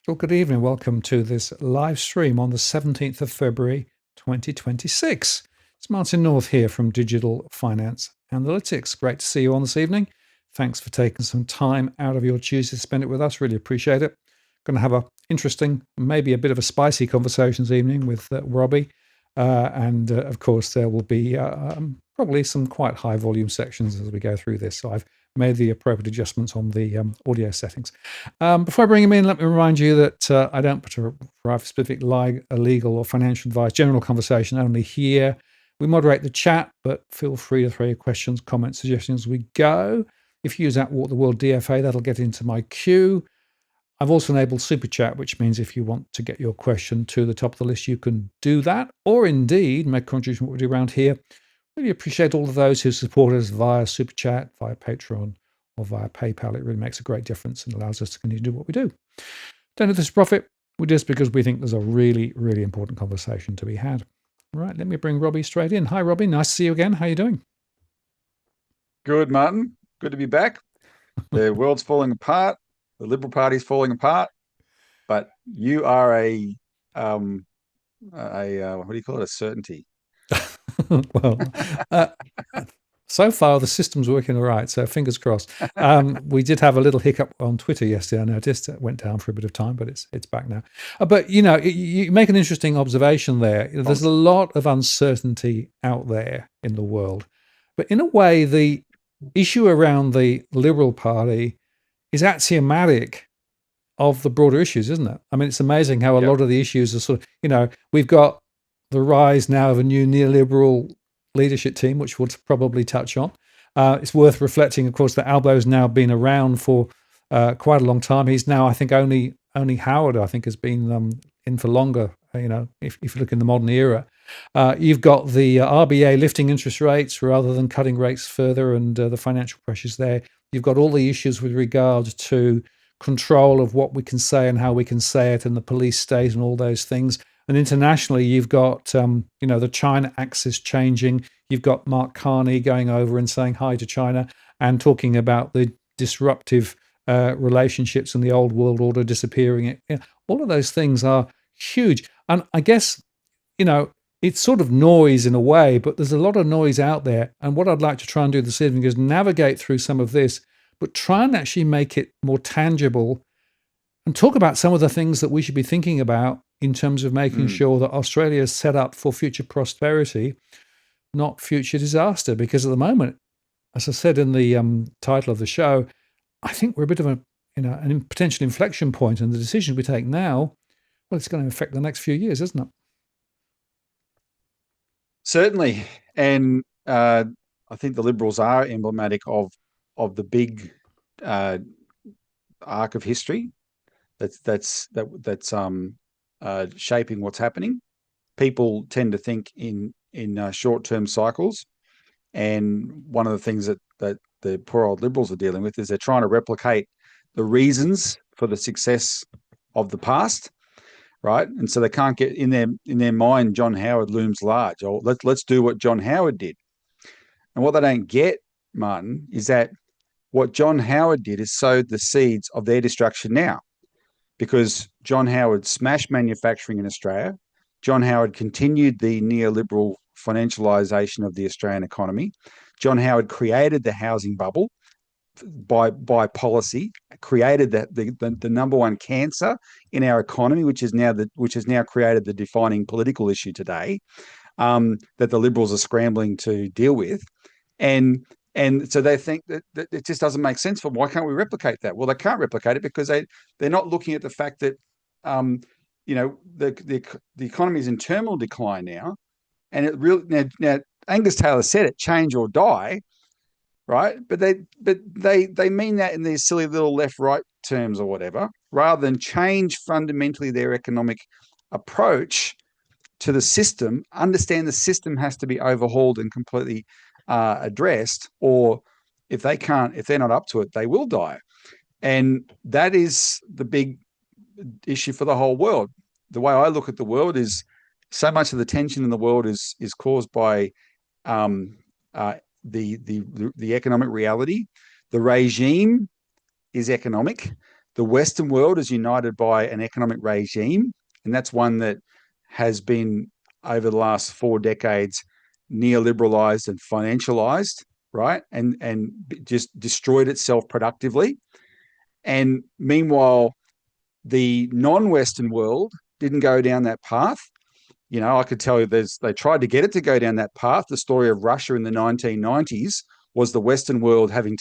Well, good evening. Welcome to this live stream on the 17th of February, 2026. It's Martin North here from Digital Finance Analytics. Great to see you on this evening. Thanks for taking some time out of your Tuesday to spend it with us. Really appreciate it. Going to have a interesting, maybe a bit of a spicy conversation this evening with Robbie. And of course, there will be probably some quite high volume sections as we go through this. So I've made the appropriate adjustments on the audio settings. Before I bring him in, let me remind you that I don't provide specific legal or financial advice, general conversation only here. We moderate the chat, but feel free to throw your questions, comments, suggestions as we go. If you use that Walk the World DFA, that'll get into my queue. I've also enabled Super Chat, which means if you want to get your question to the top of the list, you can do that, or indeed make a contribution to what we do around here. Really appreciate all of those who support us via Super Chat, via Patreon, or via PayPal. It really makes a great difference and allows us to continue to do what we do. Don't do this for profit. We do this because we think there's a really, really important conversation to be had. All right, let me bring Robbie straight in. Hi, Robbie. Nice to see you again. How are you doing? Good, Martin. Good to be back. The world's falling apart. The Liberal Party's falling apart. But you are what do you call it? A certainty. Well, uh, so far the system's working all right, so fingers crossed. We did have a little hiccup on Twitter yesterday. I noticed it went down for a bit of time, but it's back now. But you make an interesting observation there. There's a lot of uncertainty out there in the world, but in a way, the issue around the Liberal Party is axiomatic of the broader issues, isn't it? I mean, it's amazing how a Yep. lot of the issues are sort of, we've got the rise now of a new neoliberal leadership team, which we'll probably touch on. It's worth reflecting, of course, that Albo's now been around for quite a long time. He's now, I think, only Howard, I think, has been in for longer. If you look in the modern era, you've got the RBA lifting interest rates rather than cutting rates further, and the financial pressures there. You've got all the issues with regard to control of what we can say and how we can say it, and the police state and all those things. And internationally, you've got the China axis changing. You've got Mark Carney going over and saying hi to China and talking about the disruptive relationships and the old world order disappearing. All of those things are huge. And I guess it's sort of noise in a way, but there's a lot of noise out there. And what I'd like to try and do this evening is navigate through some of this, but try and actually make it more tangible and talk about some of the things that we should be thinking about in terms of making sure that Australia is set up for future prosperity, not future disaster. Because at the moment, as I said in the title of the show, I think we're a bit of an potential inflection point, and the decisions we take now, well, it's going to affect the next few years, isn't it? Certainly. And I think the Liberals are emblematic of the big arc of history that's shaping what's happening. People tend to think in short-term cycles, and one of the things that the poor old Liberals are dealing with is they're trying to replicate the reasons for the success of the past, right? And so they can't get in their mind. John Howard looms large. Or let's do what John Howard did. And what they don't get, Martin, is that what John Howard did is sowed the seeds of their destruction now, because John Howard smashed manufacturing in Australia. John Howard continued the neoliberal financialisation of the Australian economy. John Howard created the housing bubble by policy, created the number one cancer in our economy, which has now created the defining political issue today, that the Liberals are scrambling to deal with. And so they think that it just doesn't make sense. Why can't we replicate that? Well, they can't replicate it because they're not looking at the fact that the economy is in terminal decline now, and it really now Angus Taylor said it, change or die, right? But they mean that in these silly little left-right terms or whatever, rather than change fundamentally their economic approach to the system. Understand the system has to be overhauled and completely addressed, or if they're not up to it, they will die. And that is the big issue for the whole world. The way I look at the world is so much of the tension in the world is caused by the economic reality. The regime is economic. the Western world is united by an economic regime, and that's one that has been, over the last 4 decades, neoliberalized and financialized, right? And just destroyed itself productively. And meanwhile, the non-Western world didn't go down that path. I could tell you they tried to get it to go down that path. The story of Russia in the 1990s was the Western world having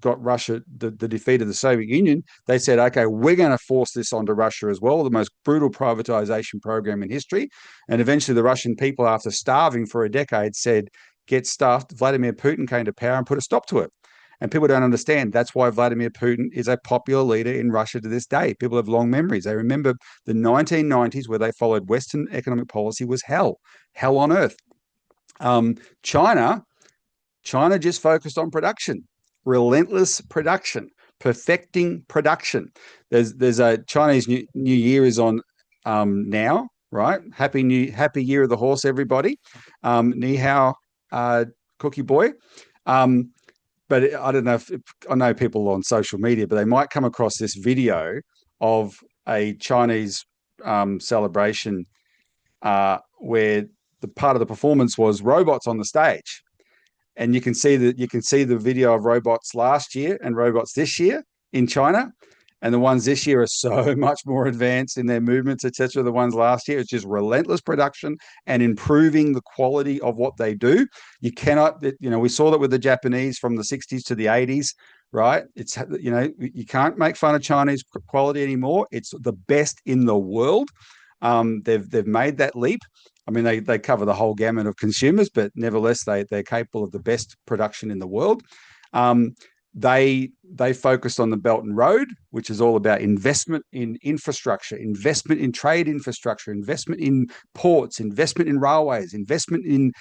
got Russia, the defeat of the Soviet Union. They said, okay, we're going to force this onto Russia as well, the most brutal privatization program in history. And eventually the Russian people, after starving for a decade, said, get stuffed. Vladimir Putin came to power and put a stop to it. And people don't understand. That's why Vladimir Putin is a popular leader in Russia to this day. People have long memories. They remember the 1990s, where they followed Western economic policy, was hell on earth. China just focused on production, relentless production, perfecting production. There's a Chinese New Year is on now, right? Happy Year of the Horse, everybody. Ni hao, cookie boy. But I don't know I know people on social media, but they might come across this video of a Chinese celebration where the part of the performance was robots on the stage. And you can see the video of robots last year and robots this year in China. And the ones this year are so much more advanced in their movements, etc. The ones last year, it's just relentless production and improving the quality of what they do. You cannot, we saw that with the Japanese from the 60s to the 80s, right? It's, you can't make fun of Chinese quality anymore. It's the best in the world. They've made that leap. I mean, they cover the whole gamut of consumers, but nevertheless, they're capable of the best production in the world. They focused on the Belt and Road, which is all about investment in infrastructure, investment in trade infrastructure, investment in ports, investment in railways, investment in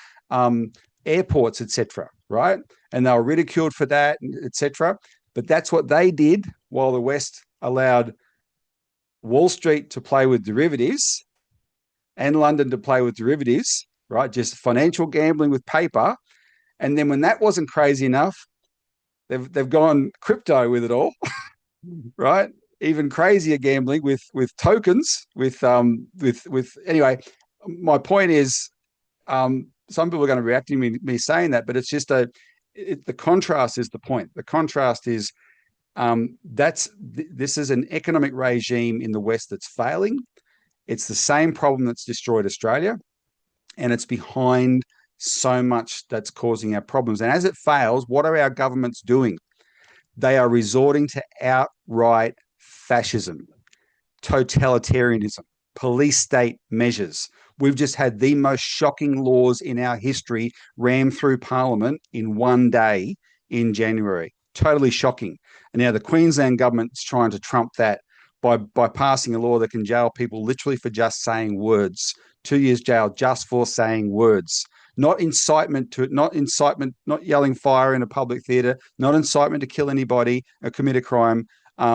airports, etc. Right? And they were ridiculed for that, etc. But that's what they did, while the West allowed Wall Street to play with derivatives and London to play with derivatives, right? Just financial gambling with paper. And then when that wasn't crazy enough, they've gone crypto with it all, right? Even crazier gambling with tokens, with anyway. My point is, some people are going to react to me saying that, but it's just the contrast is the point. The contrast is this is an economic regime in the West that's failing. It's the same problem that's destroyed Australia, and it's behind so much that's causing our problems. And as it fails, what are our governments doing? They are resorting to outright fascism, totalitarianism, police state measures. We've just had the most shocking laws in our history rammed through Parliament in one day in January. Totally shocking. And now the Queensland government's trying to trump that by passing a law that can jail people literally for just saying words. 2 years jail just for saying words. Not incitement, not yelling fire in a public theatre, not incitement to kill anybody or commit a crime,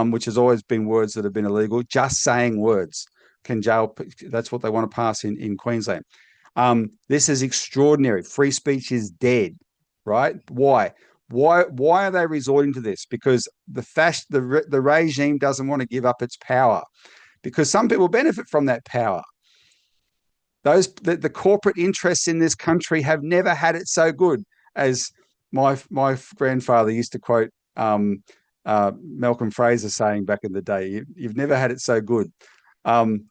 which has always been words that have been illegal. Just saying words can jail. That's what they want to pass in Queensland. This is extraordinary. Free speech is dead, right? Why? Why are they resorting to this? Because the regime doesn't want to give up its power, because some people benefit from that power. The corporate interests in this country have never had it so good. As my grandfather used to quote Malcolm Fraser saying back in the day, "You've never had it so good." Malcolm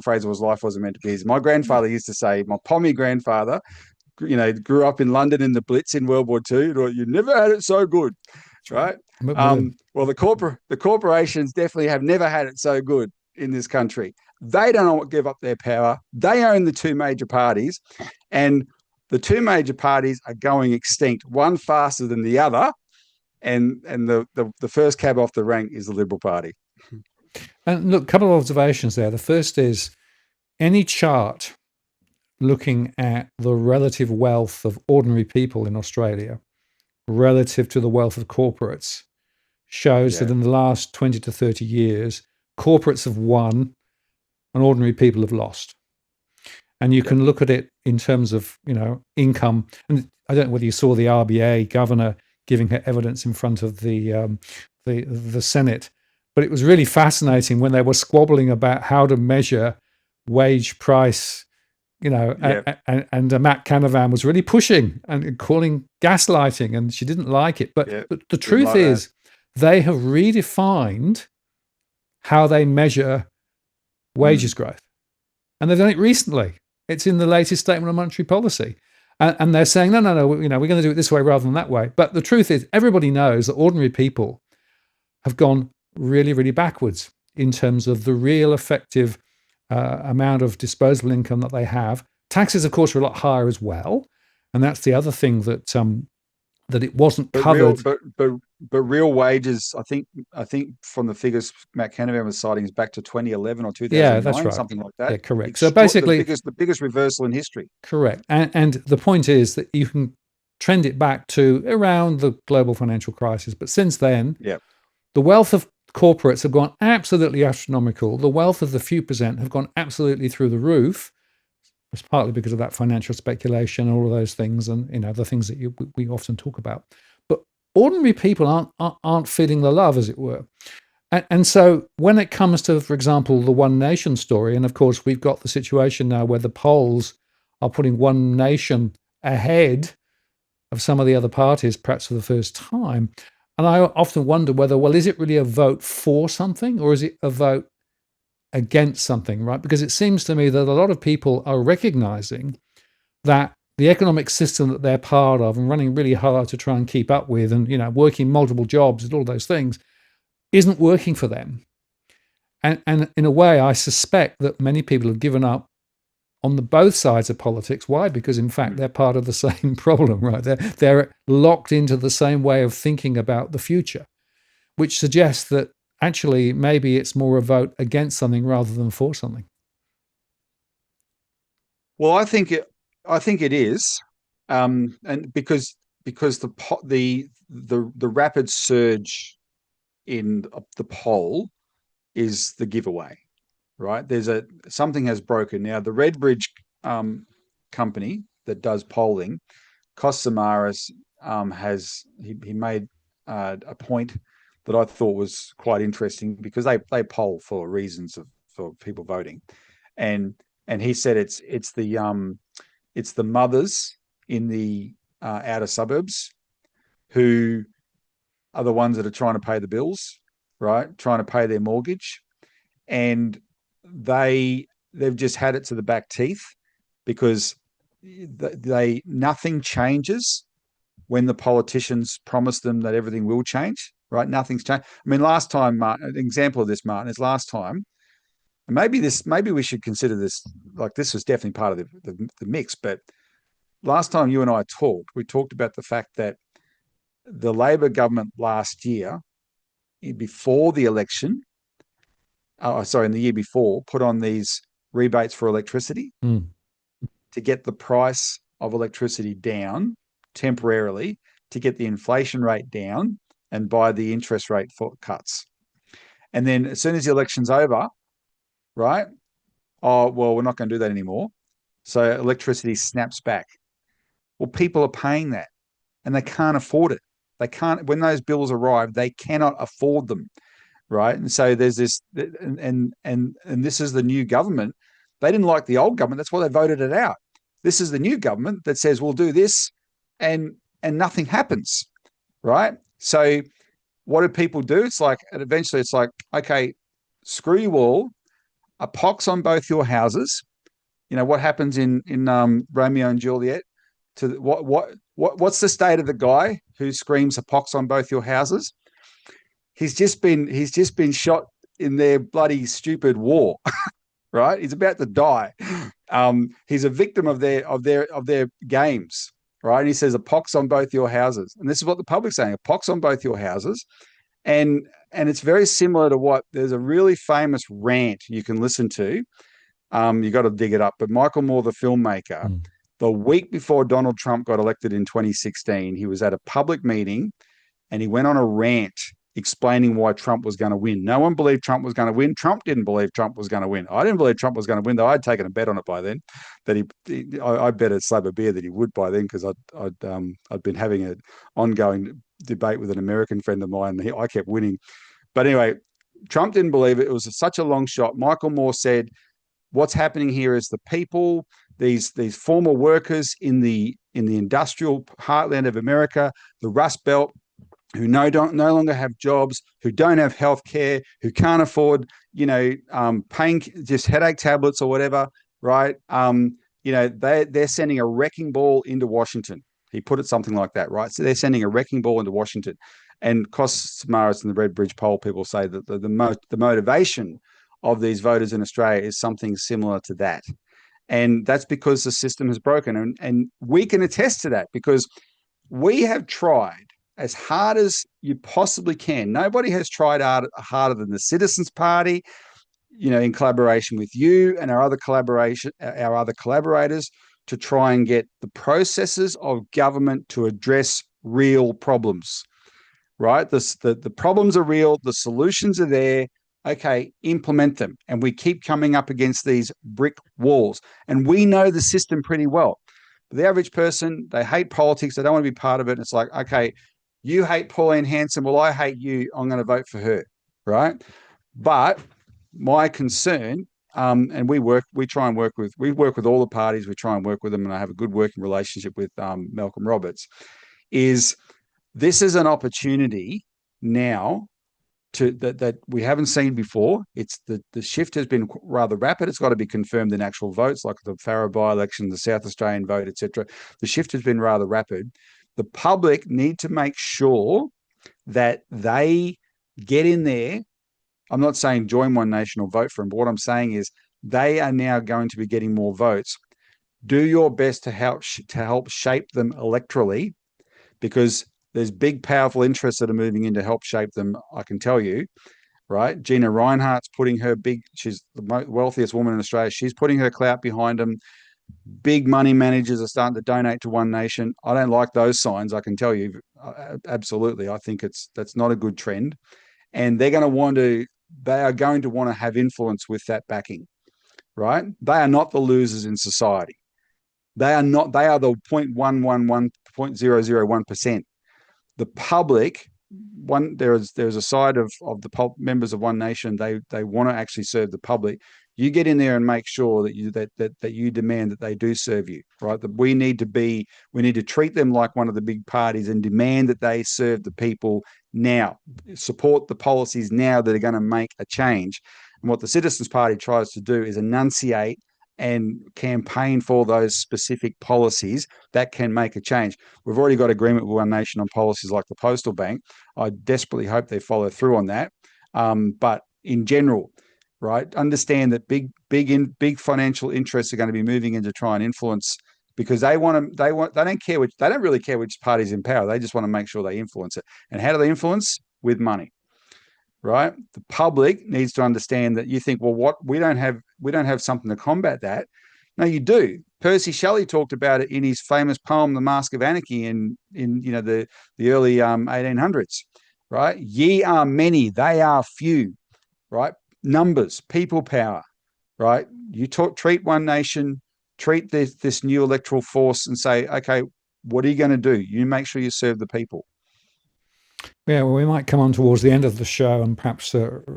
Fraser's life wasn't meant to be his. My grandfather used to say, my Pommy grandfather, grew up in London in the Blitz in World War II. You never had it so good, right? Well, the corporations definitely have never had it so good in this country. They don't give up their power. They own the two major parties, and the two major parties are going extinct, one faster than the other. And the first cab off the rank is the Liberal Party. And look, a couple of observations there. The first is any chart looking at the relative wealth of ordinary people in Australia relative to the wealth of corporates shows that in the last 20 to 30 years, corporates have won and ordinary people have lost. And you can look at it in terms of, income. And I don't know whether you saw the RBA governor giving her evidence in front of the Senate. But it was really fascinating when they were squabbling about how to measure wage price, and Matt Canavan was really pushing and calling gaslighting, and she didn't like it. But the truth is, they have redefined how they measure wages growth. And they've done it recently. It's in the latest statement of monetary policy. And they're saying, no, we're going to do it this way rather than that way. But the truth is, everybody knows that ordinary people have gone really, really backwards in terms of the real effective amount of disposable income that they have. Taxes, of course, are a lot higher as well. And that's the other thing that it wasn't covered. But real wages, I think from the figures Matt Canavan was citing, is back to 2011 or 2009, yeah, that's right. Something like that. Yeah, correct. So basically, the biggest reversal in history. Correct. And the point is that you can trend it back to around the global financial crisis. But since then, the wealth of corporates have gone absolutely astronomical. The wealth of the few percent have gone absolutely through the roof. It's partly because of that financial speculation and all of those things, and the things that we often talk about. But ordinary people aren't feeling the love, as it were. And so when it comes to, for example, the One Nation story, and of course we've got the situation now where the polls are putting One Nation ahead of some of the other parties, perhaps for the first time. And I often wonder whether, is it really a vote for something, or is it a vote against something, right? Because it seems to me that a lot of people are recognizing that the economic system that they're part of and running really hard to try and keep up with, and working multiple jobs and all those things, isn't working for them. And in a way, I suspect that many people have given up on both sides of politics. Why? Because in fact, they're part of the same problem, right? They're locked into the same way of thinking about the future, which suggests that actually maybe it's more a vote against something rather than for something. Well, I think it is, and because the rapid surge in the poll is the giveaway, right? Something has broken now. The Redbridge company that does polling, Kosamaris, he made a point that I thought was quite interesting, because they poll for reasons for people voting, and he said it's the mothers in the outer suburbs who are the ones that are trying to pay the bills, right? Trying to pay their mortgage, and they've just had it to the back teeth, because nothing changes when the politicians promise them that everything will change, right? Nothing's changed. I mean, last time, Martin, an example of this, Martin, is last time, and maybe we should consider this, like this was definitely part of the mix, but last time you and I talked, we talked about the fact that the Labor government last year, before the election, in the year before, put on these rebates for electricity to get the price of electricity down temporarily, to get the inflation rate down, and buy the interest rate for cuts. And then as soon as the election's over, right? Oh, well, we're not going to do that anymore. So electricity snaps back. Well, people are paying that, and they can't afford it. They can't, when those bills arrive, they cannot afford them, right? And so there's this, and this is the new government. They didn't like the old government. That's why they voted it out. This is the new government that says we'll do this, and nothing happens, right? So what do people do? It's like, and eventually it's like, okay, screw you all, a pox on both your houses. You know what happens in Romeo and Juliet? To what's the state of the guy who screams a pox on both your houses? He's just been shot in their bloody stupid war, right? He's about to die. He's a victim of their games, right? And he says a pox on both your houses, and this is what the public's saying: a pox on both your houses. And it's very similar to there's a really famous rant you can listen to. You got to dig it up, but Michael Moore, the filmmaker, the week before Donald Trump got elected in 2016, he was at a public meeting and he went on a rant explaining why Trump was going to win. No one believed Trump was going to win. Trump didn't believe Trump was going to win. I didn't believe Trump was going to win, though I'd taken a bet on it by then. That I bet a slab of beer that he would by then, because I'd been having an ongoing debate with an American friend of mine. I kept winning. But anyway, Trump didn't believe it. It was such a long shot. Michael Moore said, what's happening here is the people, these former workers in the industrial heartland of America, the Rust Belt, who no longer have jobs, who don't have health care, who can't afford, paying just headache tablets or whatever, right? They're sending a wrecking ball into Washington. He put it something like that, right? So they're sending a wrecking ball into Washington. And Cosmaris and the Red Bridge poll people say that the motivation of these voters in Australia is something similar to that. And that's because the system has broken. And we can attest to that because we have tried as hard as you possibly can. Nobody has tried harder than the Citizens Party, in collaboration with you and our other collaborators to try and get the processes of government to address real problems, right? The problems are real. The solutions are there. Okay, implement them. And we keep coming up against these brick walls. And we know the system pretty well. But the average person, they hate politics. They don't want to be part of it. And it's like, okay, you hate Pauline Hanson. Well, I hate you. I'm going to vote for her, right? But my concern, and we work with all the parties. We try and work with them, and I have a good working relationship with Malcolm Roberts, is this is an opportunity now that we haven't seen before. It's the shift has been rather rapid. It's got to be confirmed in actual votes, like the Farrer by-election, the South Australian vote, etc. The shift has been rather rapid. The public need to make sure that they get in there. I'm not saying join One Nation or vote for them, but what I'm saying is they are now going to be getting more votes. Do your best to help shape them electorally, because there's big, powerful interests that are moving in to help shape them, I can tell you, right? Gina Rinehart's she's the wealthiest woman in Australia. She's putting her clout behind them. Big money managers are starting to donate to One Nation. I don't like those signs, I can tell you. Absolutely. I think that's not a good trend. And they are going to want to have influence with that backing, right? They are not the losers in society. They are the 0.101%. The public, there's a side of the members of One Nation, they want to actually serve the public. You get in there and make sure that you demand that they do serve you, right? That we need to treat them like one of the big parties and demand that they serve the people now, support the policies now that are going to make a change. And what the Citizens Party tries to do is enunciate and campaign for those specific policies that can make a change. We've already got agreement with One Nation on policies like the postal bank. I desperately hope they follow through on that. But in general, right, understand that big financial interests are going to be moving in to try and influence, because they don't really care which party's in power. They just want to make sure they influence it. And how do they influence? With money. Right? The public needs to understand that you think, well, we don't have something to combat that. No, you do. Percy Shelley talked about it in his famous poem, The Mask of Anarchy, in the early 1800s. Right? Ye are many, they are few. Right? Numbers, people power. Right? You treat One Nation, treat this new electoral force, and say, okay, what are you going to do? You make sure you serve the people. Yeah, well, we might come on towards the end of the show and perhaps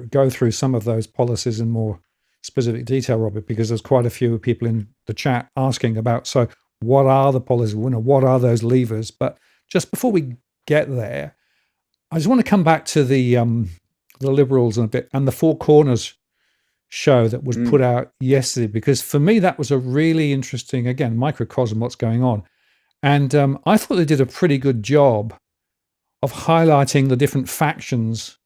go through some of those policies in more specific detail, Robert, because there's quite a few people in the chat asking about, so what are the policies? What are those levers? But just before we get there, I just want to come back to the Liberals and the Four Corners show that was put out yesterday, because for me that was a really interesting, again, microcosm what's going on. And I thought they did a pretty good job of highlighting the different factions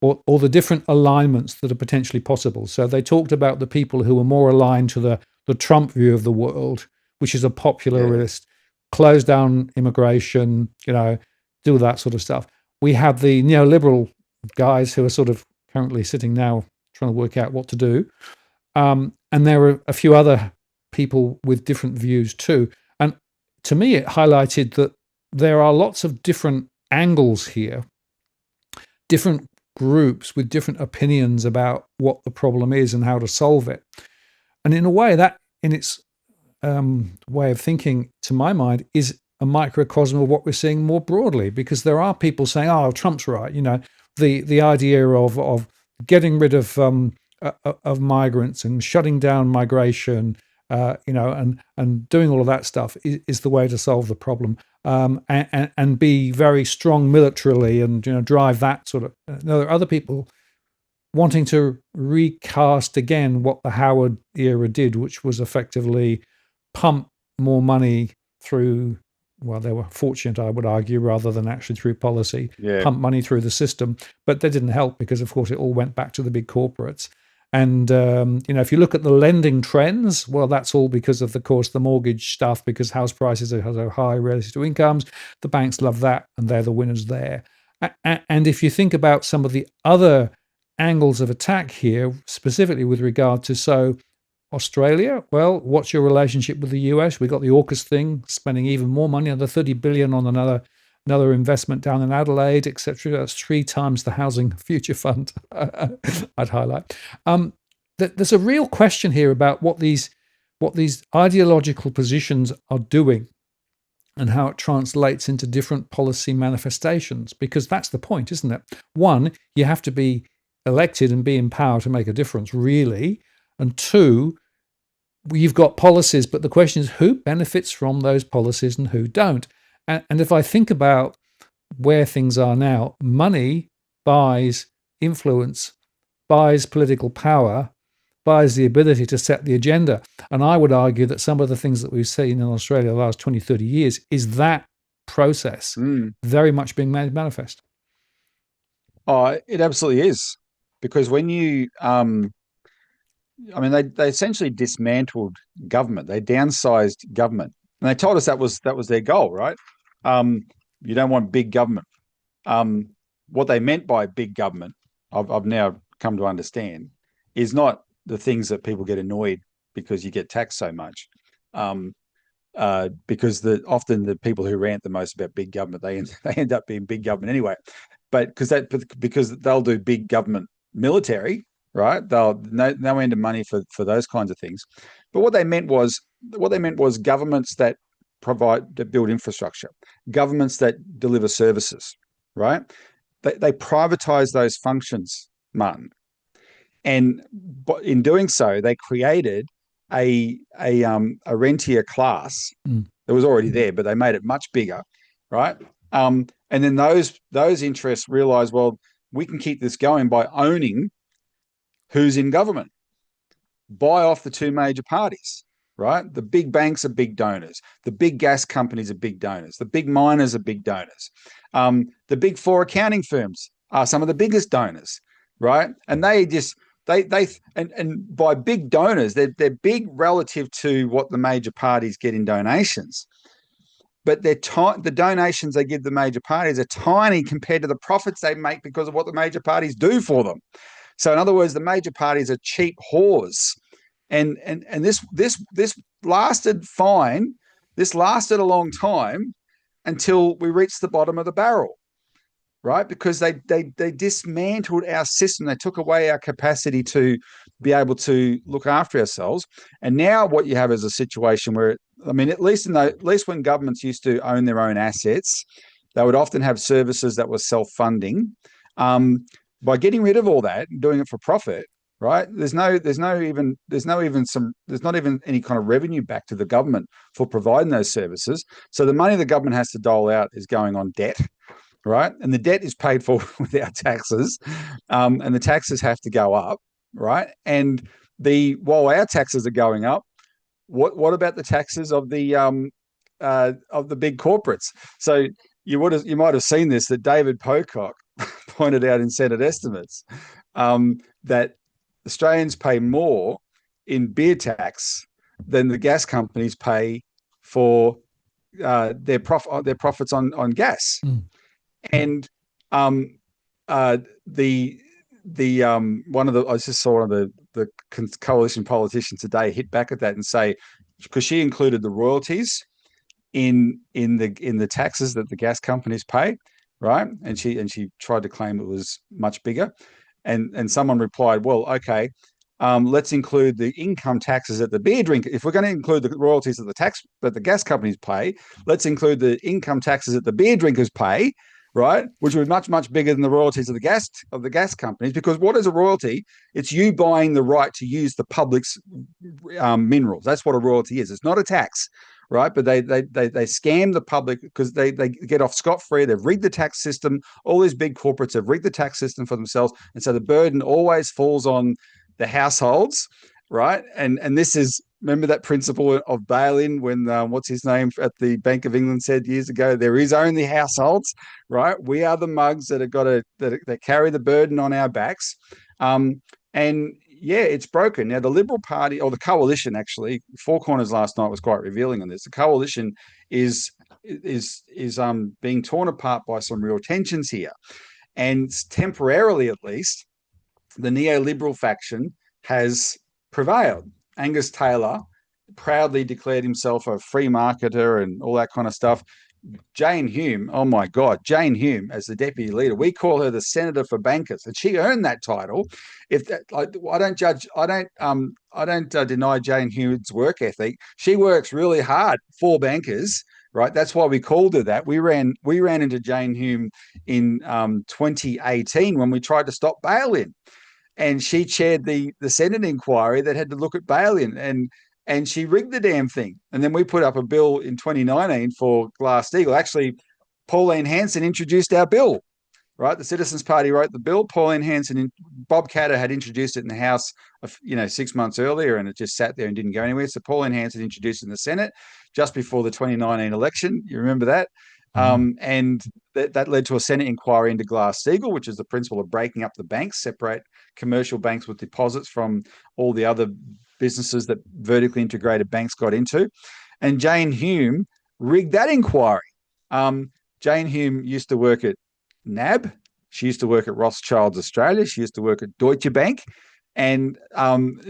or the different alignments that are potentially possible. So they talked about the people who are more aligned to the Trump view of the world, which is a popularist, close down immigration, do that sort of stuff. We have the neoliberal guys who are sort of currently sitting now trying to work out what to do. And there are a few other people with different views too. And to me, it highlighted that there are lots of different angles here, different groups with different opinions about what the problem is and how to solve it. And in a way, that in its way of thinking, to my mind, is a microcosm of what we're seeing more broadly, because there are people saying, "Oh, Trump's right." The idea of getting rid of migrants and shutting down migration, and doing all of that stuff is the way to solve the problem, and be very strong militarily, and drive that sort of. There are other people wanting to recast again what the Howard era did, which was effectively pump more money through. Well, they were fortunate, I would argue, rather than actually through policy, pump money through the system. But that didn't help because, of course, it all went back to the big corporates. And, if you look at the lending trends, well, that's all because of, course, the mortgage stuff, because house prices are so high relative to incomes. The banks love that, and they're the winners there. And if you think about some of the other angles of attack here, specifically with regard to, Australia, well, what's your relationship with the US? We got the AUKUS thing, spending even more money, another 30 billion on another investment down in Adelaide, etc. That's 3 times the Housing Future Fund. I'd highlight. There's a real question here about what these ideological positions are doing and how it translates into different policy manifestations, because that's the point, isn't it? One, you have to be elected and be in power to make a difference, really. And 2, you've got policies, but the question is who benefits from those policies and who don't. And if I think about where things are now, money buys influence, buys political power, buys the ability to set the agenda. And I would argue that some of the things that we've seen in Australia the last 20, 30 years is that process very much being made manifest. Oh, it absolutely is. Because when you they essentially dismantled government. They downsized government, and they told us that was their goal, right? You don't want big government. What they meant by big government, I've now come to understand, is not the things that people get annoyed because you get taxed so much. Because often the people who rant the most about big government, they end up being big government anyway. But because they'll do big government military. Right, they'll no end of money for those kinds of things, but what they meant was governments that build infrastructure, governments that deliver services. Right, they privatize those functions, Martin, and in doing so, they created a rentier class that was already there, but they made it much bigger. Right, and then those interests realized, well, we can keep this going by owning who's in government. Buy off the 2 major parties, right? The big banks are big donors. The big gas companies are big donors. The big miners are big donors. The big 4 accounting firms are some of the biggest donors, right? And they by big donors, they're big relative to what the major parties get in donations. But the donations they give the major parties are tiny compared to the profits they make because of what the major parties do for them. So in other words, the major parties are cheap whores, and this lasted fine. This lasted a long time until we reached the bottom of the barrel, right? Because they dismantled our system. They took away our capacity to be able to look after ourselves. And now what you have is a situation where, at least when governments used to own their own assets, they would often have services that were self-funding. By getting rid of all that and doing it for profit, right? There's not even any kind of revenue back to the government for providing those services. So the money the government has to dole out is going on debt, right? And the debt is paid for with our taxes, and the taxes have to go up, right? And while our taxes are going up, what about the taxes of the big corporates? So you might have seen this, that David Pocock pointed out in Senate estimates that Australians pay more in beer tax than the gas companies pay for their profits on gas. And I just saw one of the coalition politicians today hit back at that and say, because she included the royalties in the taxes that the gas companies pay, right? And she tried to claim it was much bigger, and someone replied, well, okay, let's include the income taxes that the beer drink. If we're going to include the royalties that the gas companies pay, let's include the income taxes that the beer drinkers pay, right? Which would be much, much bigger than the royalties of the gas companies. Because what is a royalty? It's you buying the right to use the public's minerals. That's what a royalty is. It's not a tax, right? But they scam the public because they get off scot-free. They've rigged the tax system. All these big corporates have rigged the tax system for themselves, and so the burden always falls on the households, right? And this is, remember that principle of bail-in when what's his name at the Bank of England said years ago, there is only households, right? We are the mugs that have got that carry the burden on our backs. And yeah, it's broken. Now the Liberal Party, or the coalition, actually, Four Corners last night was quite revealing on this. The coalition is being torn apart by some real tensions here. And temporarily, at least, the neoliberal faction has prevailed. Angus Taylor proudly declared himself a free marketer and all that kind of stuff. Jane Hume, oh my God, Jane Hume as the deputy leader, we call her the senator for bankers, and she earned that title. If that, I don't deny Jane Hume's work ethic. She works really hard for bankers, right? That's why we called her that. We ran into Jane Hume in 2018 when we tried to stop bail-in. And she chaired the Senate inquiry that had to look at bail-in, and she rigged the damn thing. And then we put up a bill in 2019 for Glass-Steagall. Actually, Pauline Hanson introduced our bill, right? The Citizens Party wrote the bill. Pauline Hanson, Bob Katter had introduced it in the House, 6 months earlier, and it just sat there and didn't go anywhere. So Pauline Hanson introduced it in the Senate just before the 2019 election. You remember that? And that led to a Senate inquiry into Glass-Steagall, which is the principle of breaking up the banks, separate commercial banks with deposits from all the other businesses that vertically integrated banks got into. And Jane Hume rigged that inquiry. Jane Hume used to work at NAB. She used to work at Rothschilds Australia. She used to work at Deutsche Bank. And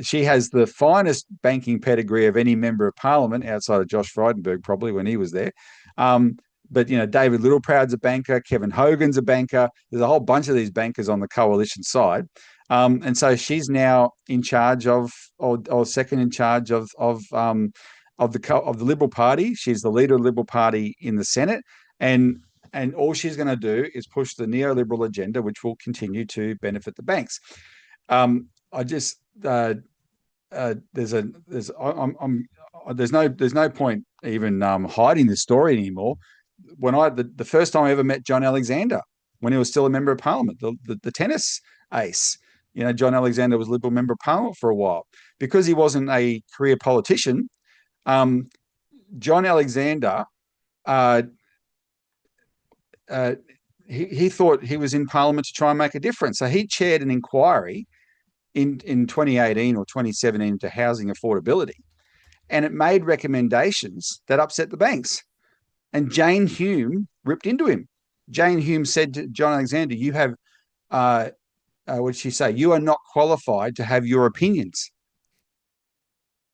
she has the finest banking pedigree of any member of parliament outside of Josh Frydenberg, probably when he was there. But, David Littleproud's a banker. Kevin Hogan's a banker. There's a whole bunch of these bankers on the coalition side. And so she's now in charge of, or second in charge of the Liberal Party. She's the leader of the Liberal Party in the Senate. And all she's going to do is push the neoliberal agenda, which will continue to benefit the banks. There's no point even hiding the story anymore. When the first time I ever met John Alexander, when he was still a member of parliament, the tennis ace, John Alexander was Liberal member of parliament for a while. Because he wasn't a career politician, John Alexander, he thought he was in parliament to try and make a difference. So he chaired an inquiry in 2018 or 2017 into housing affordability, and it made recommendations that upset the banks. And Jane Hume ripped into him. Jane Hume said to John Alexander, you have, what did she say? You are not qualified to have your opinions.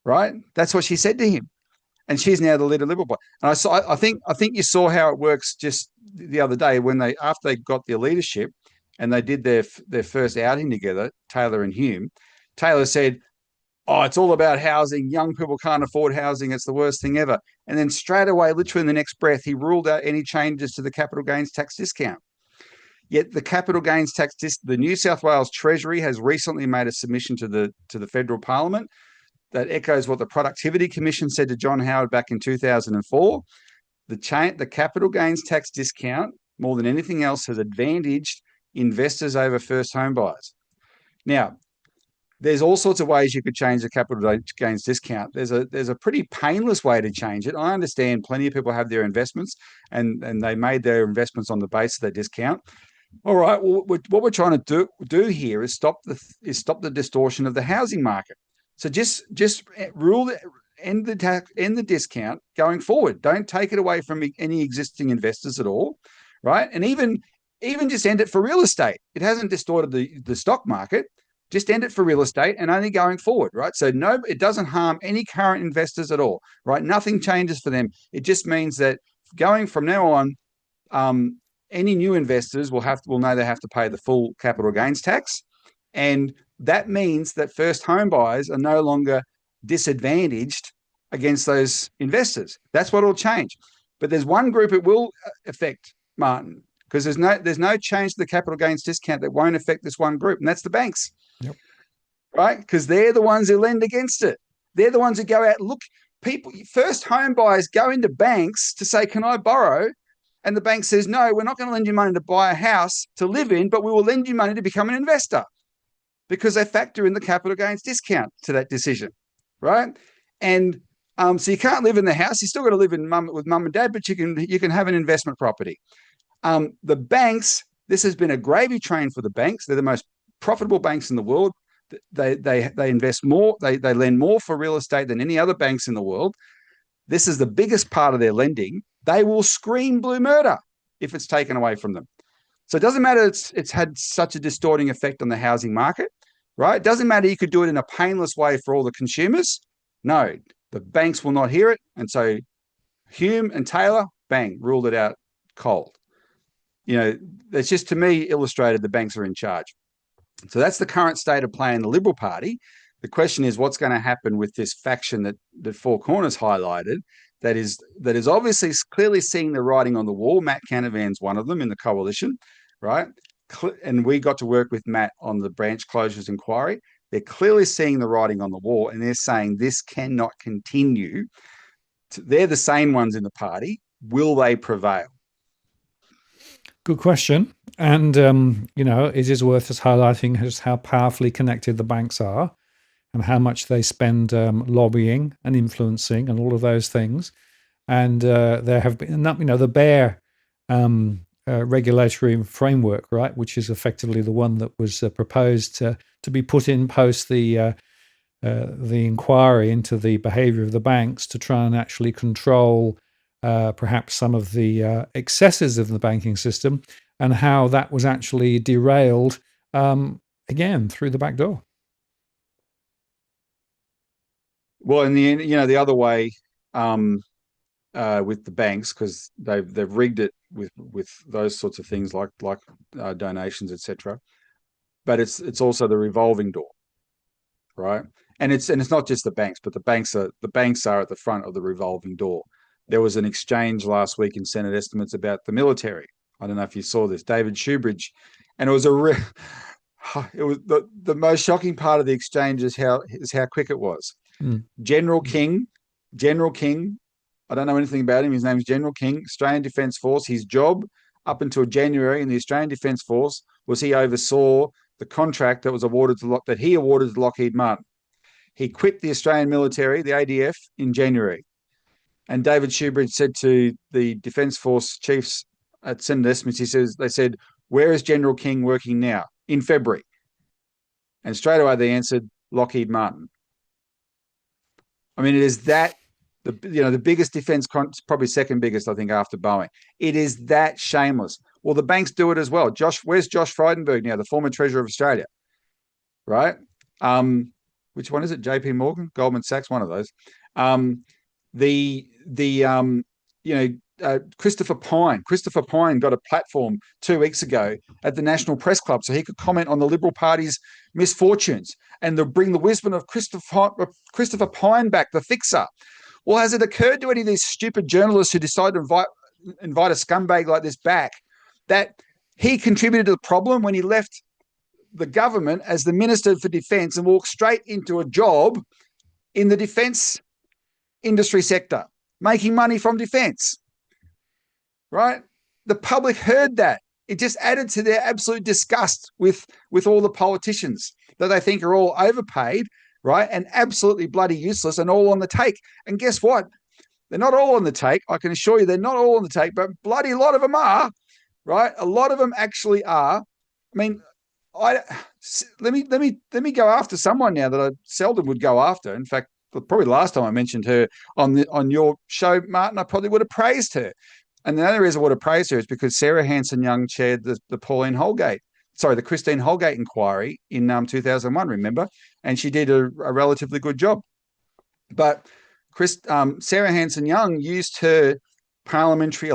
Right? That's what she said to him. And she's now the leader of Liberal Party. And I think you saw how it works just the other day when after they got their leadership and they did their first outing together, Taylor and Hume. Taylor said, oh, it's all about housing. Young people can't afford housing. It's the worst thing ever. And then straight away, literally in the next breath, he ruled out any changes to the capital gains tax discount. Yet the capital gains tax, the New South Wales Treasury has recently made a submission to the federal parliament that echoes what the Productivity Commission said to John Howard back in 2004. The capital gains tax discount, more than anything else, has advantaged investors over first home buyers. Now, there's all sorts of ways you could change the capital gains discount. There's a pretty painless way to change it. I understand plenty of people have their investments and they made their investments on the basis of their discount. All right, well, what we're trying to do here is stop the distortion of the housing market. So just end the discount going forward. Don't take it away from any existing investors at all, right? And even just end it for real estate. It hasn't distorted the stock market. Just end it for real estate and only going forward, right? So no, it doesn't harm any current investors at all, right? Nothing changes for them. It just means that going from now on, any new investors will know they have to pay the full capital gains tax, and that means that first home buyers are no longer disadvantaged against those investors. That's what will change. But there's one group it will affect, Martin, because there's no change to the capital gains discount that won't affect this one group, and that's the banks. Yep. Right? Because they're the ones who lend against it. They're the ones who go out, look, people, first home buyers go into banks to say, can I borrow? And the bank says, no, we're not going to lend you money to buy a house to live in, but we will lend you money to become an investor, because they factor in the capital gains discount to that decision, right? And so you can't live in the house. You still got to live with mum and dad, but you can have an investment property. The banks, this has been a gravy train for the banks. They're the most profitable banks in the world. They invest more. They lend more for real estate than any other banks in the world. This is the biggest part of their lending. They will scream blue murder if it's taken away from them. So it doesn't matter it's had such a distorting effect on the housing market, right? It doesn't matter you could do it in a painless way for all the consumers. No, the banks will not hear it. And so Hume and Taylor, bang, ruled it out cold. That's just, to me, illustrated the banks are in charge. So that's the current state of play in the Liberal Party. The question is, what's going to happen with this faction that Four Corners highlighted that is obviously clearly seeing the writing on the wall. Matt Canavan's one of them in the coalition, right? And we got to work with Matt on the branch closures inquiry. They're clearly seeing the writing on the wall, and they're saying this cannot continue. They're the sane ones in the party. Will they prevail? Good question. And, it is worth us highlighting just how powerfully connected the banks are and how much they spend lobbying and influencing and all of those things. And there have been, the BEAR regulatory framework, right, which is effectively the one that was proposed to be put in post the inquiry into the behaviour of the banks to try and actually control perhaps some of the excesses of the banking system, and how that was actually derailed again through the back door. Well, in the end, the other way with the banks, because they've rigged it with those sorts of things like donations, etc. But it's also the revolving door, right? And it's not just the banks, but the banks are at the front of the revolving door. There was an exchange last week in Senate estimates about the military. I don't know if you saw this, David Shoebridge, and it was the most shocking part of the exchange is how quick it was. General King, I don't know anything about him. His name is General King, Australian Defence Force. His job up until January in the Australian Defence Force was he oversaw the contract that was awarded to Lockheed Martin. He quit the Australian military, the ADF, in January. And David Shoebridge said to the Defence Force chiefs at Senate estimates, they said, where is General King working now? In February. And straight away they answered, Lockheed Martin. I mean, it is that, the biggest defence, probably second biggest, I think, after Boeing. It is that shameless. Well, the banks do it as well. Where's Josh Frydenberg now, the former Treasurer of Australia? Right? Which one is it? JP Morgan? Goldman Sachs? One of those. Christopher Pyne. Christopher Pyne got a platform 2 weeks ago at the National Press Club so he could comment on the Liberal Party's misfortunes and to bring the wisdom of Christopher Pyne back, the fixer. Well, has it occurred to any of these stupid journalists who decide to invite a scumbag like this back that he contributed to the problem when he left the government as the Minister for Defence and walked straight into a job in the defence industry sector, making money from defence, right? The public heard that. It just added to their absolute disgust with all the politicians that they think are all overpaid, right, and absolutely bloody useless and all on the take. And guess what? They're not all on the take. I can assure you they're not all on the take, but bloody lot of them are, right? A lot of them actually are. I mean, let me go after someone now that I seldom would go after. In fact, probably the last time I mentioned her on your show, Martin, I probably would have praised her. And the only reason I would have praised her is because Sarah Hanson-Young chaired the Christine Holgate inquiry in 2001, remember? And she did a relatively good job. But Sarah Hanson-Young used her parliamentary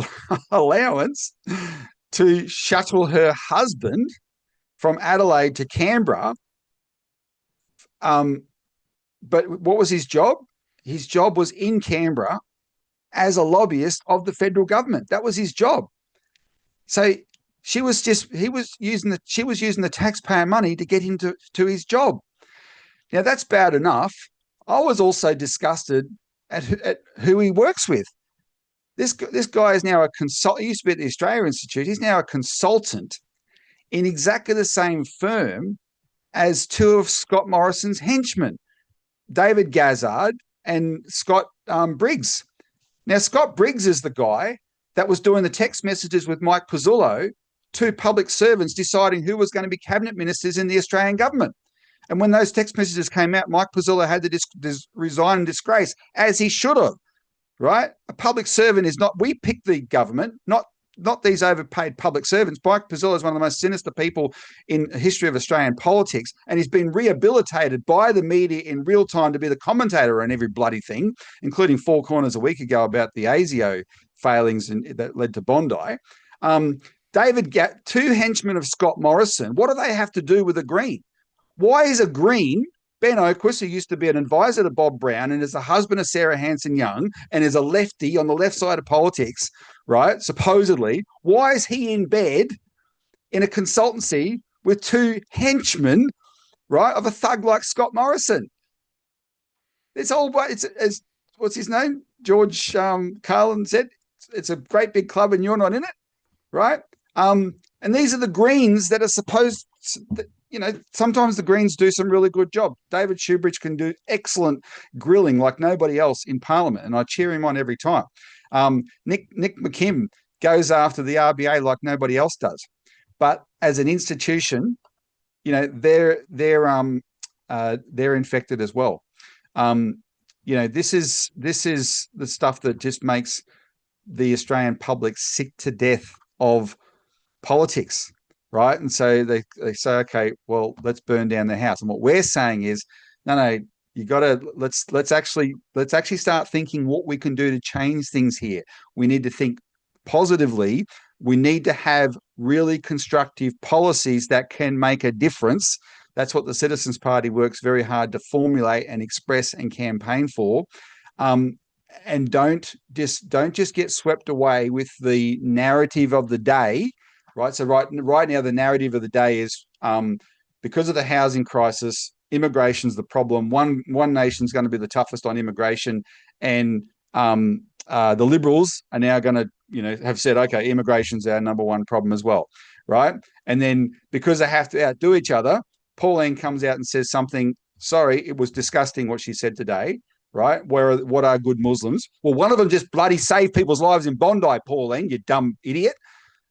allowance to shuttle her husband from Adelaide to Canberra But what was his job? His job was in Canberra as a lobbyist of the federal government. That was his job. So she was using the taxpayer money to get him to his job. Now that's bad enough. I was also disgusted at who he works with. This guy is now a consultant. He used to be at the Australia Institute. He's now a consultant in exactly the same firm as two of Scott Morrison's henchmen, David Gazzard and Scott Briggs. Now, Scott Briggs is the guy that was doing the text messages with Mike Pizzullo, two public servants deciding who was going to be cabinet ministers in the Australian government. And when those text messages came out, Mike Pizzullo had to resign in disgrace, as he should have, right? A public servant is not, we pick the government, not these overpaid public servants. Mike Pizzullo is one of the most sinister people in the history of Australian politics, and he's been rehabilitated by the media in real time to be the commentator on every bloody thing, including Four Corners a week ago about the ASIO failings that led to Bondi. Two henchmen of Scott Morrison, what do they have to do with a Green? Why is a Green, Ben Oquist, who used to be an advisor to Bob Brown and is the husband of Sarah Hanson-Young and is a lefty on the left side of politics, right, supposedly, why is he in bed in a consultancy with two henchmen, right, of a thug like Scott Morrison? It's as what's his name? George Carlin said, it's a great big club and you're not in it, right? And these are the Greens that are supposed to, sometimes the Greens do some really good job. David Shoebridge can do excellent grilling like nobody else in Parliament, and I cheer him on every time. Nick McKim goes after the RBA like nobody else does. But as an institution, they're infected as well. This is the stuff that just makes the Australian public sick to death of politics, right? And so they say, okay, well, let's burn down the house. And what we're saying is, no, you got to let's actually start thinking what we can do to change things here. We need to think positively. We need to have really constructive policies that can make a difference. That's what the Citizens Party works very hard to formulate and express and campaign for. And don't just get swept away with the narrative of the day, right? So right now, the narrative of the day is because of the housing crisis, immigration's the problem. One nation's going to be the toughest on immigration, and the Liberals are now going to, have said, okay, immigration's our number one problem as well, right? And then because they have to outdo each other, Pauline comes out and says something. Sorry, it was disgusting what she said today. Right? What are good Muslims? Well, one of them just bloody saved people's lives in Bondi, Pauline, you dumb idiot.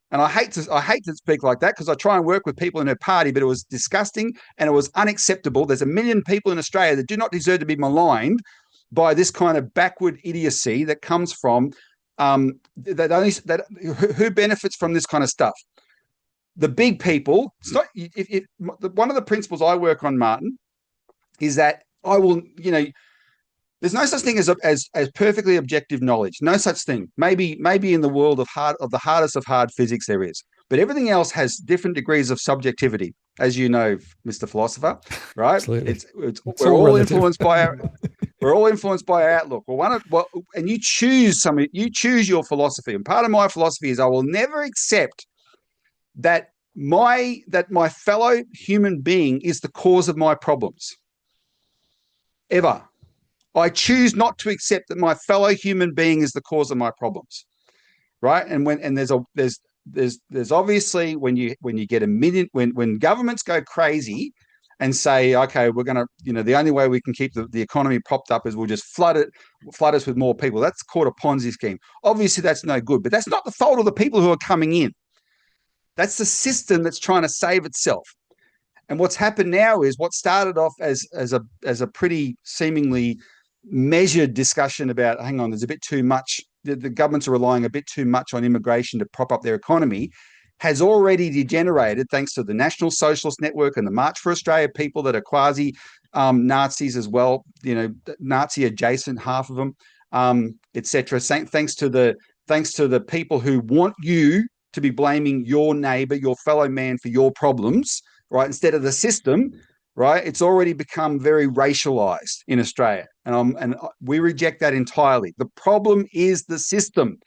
And I hate to speak like that because I try and work with people in her party, but it was disgusting and it was unacceptable. There's 1 million people in Australia that do not deserve to be maligned by this kind of backward idiocy that comes from who benefits from this kind of stuff. The big people. It's not. One of the principles I work on, Martin, is that I will, there's no such thing as perfectly objective knowledge. No such thing. Maybe in the world of the hardest of hard physics there is, but everything else has different degrees of subjectivity, as you know, Mr. Philosopher. Right? Absolutely. We're all influenced by our outlook. And you choose your philosophy. And part of my philosophy is I will never accept that my fellow human being is the cause of my problems. Ever. I choose not to accept that my fellow human being is the cause of my problems, right? And there's obviously when you get when governments go crazy and say, okay, we're going to, the only way we can keep the economy propped up is we'll just flood us with more people. That's called a Ponzi scheme. Obviously, that's no good, but that's not the fault of the people who are coming in. That's the system that's trying to save itself. And what's happened now is what started off as a pretty seemingly measured discussion about, hang on, there's a bit too much, the governments are relying a bit too much on immigration to prop up their economy, has already degenerated thanks to the National Socialist Network and the March for Australia people that are quasi Nazis as well, Nazi adjacent, half of them, etc. Thanks to the people who want you to be blaming your neighbor, your fellow man for your problems, right, instead of the system. right? It's already become very racialized in Australia, and we reject that entirely. The problem is the system.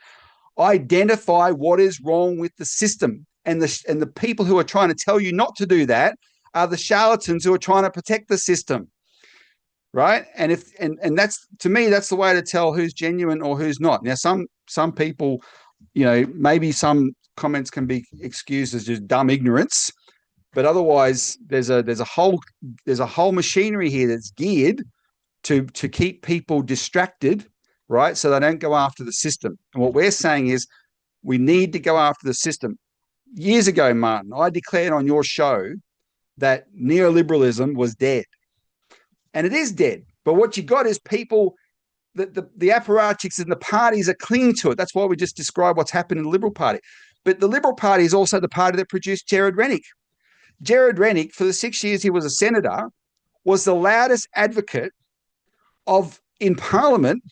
Identify what is wrong with the system, and the people who are trying to tell you not to do that are the charlatans who are trying to protect the system, right? And that's, to me, that's the way to tell who's genuine or who's not. Now, some people, maybe some comments can be excused as just dumb ignorance, but otherwise there's a whole machinery here that's geared to keep people distracted, right? So they don't go after the system. And what we're saying is we need to go after the system. Years ago, Martin, I declared on your show that neoliberalism was dead. And it is dead. But what you got is people, the apparatchiks and the parties are clinging to it. That's why we just described what's happened in the Liberal Party. But the Liberal Party is also the party that produced Jared Rennick. Jared Rennick, for the 6 years he was a senator, was the loudest advocate in Parliament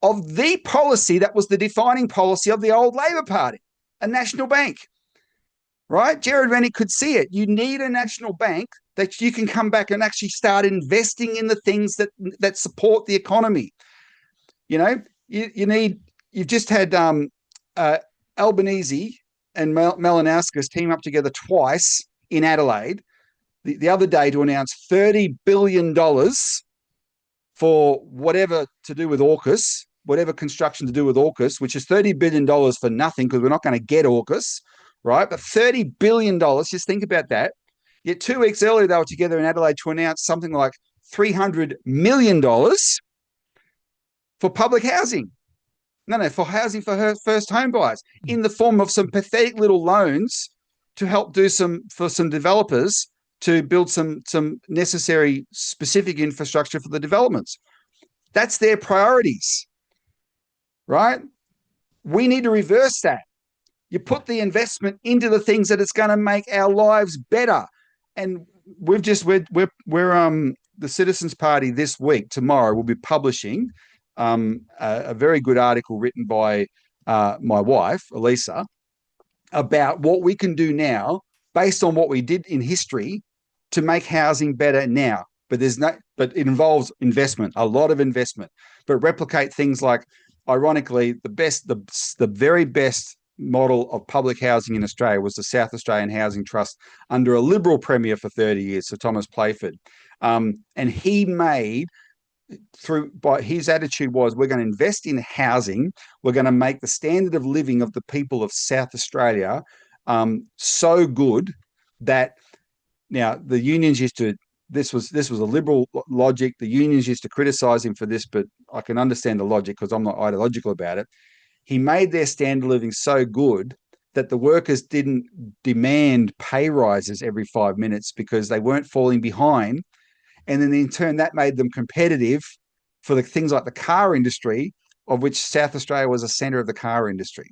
of the policy that was the defining policy of the old Labor Party, a national bank, right? Jared Rennick could see it. You need a national bank that you can come back and actually start investing in the things that support the economy. You've just had Albanese and Malinowskis team up together twice in Adelaide the other day to announce $30 billion for whatever to do with AUKUS, whatever construction to do with AUKUS, which is $30 billion for nothing because we're not going to get AUKUS, right? But $30 billion, just think about that. Yet 2 weeks earlier, they were together in Adelaide to announce something like $300 million for public housing. No, for housing for her first home buyers in the form of some pathetic little loans to help do for some developers to build some necessary specific infrastructure for the developments. That's their priorities, right? We need to reverse that. You put the investment into the things that it's going to make our lives better. And we're the Citizens Party this week, tomorrow, will be publishing a very good article written by my wife, Elisa, about what we can do now based on what we did in history to make housing better now. But it involves investment, a lot of investment, but replicate things like, ironically, the very best model of public housing in Australia was the South Australian Housing Trust under a Liberal Premier for 30 years, Sir Thomas Playford. And he made, by his attitude was, we're going to invest in housing. We're going to make the standard of living of the people of South Australia so good that now the unions used to, this was a Liberal logic. The unions used to criticize him for this, but I can understand the logic because I'm not ideological about it. He made their standard of living so good that the workers didn't demand pay rises every 5 minutes because they weren't falling behind. And then in turn, that made them competitive for the things like the car industry, of which South Australia was a center of the car industry,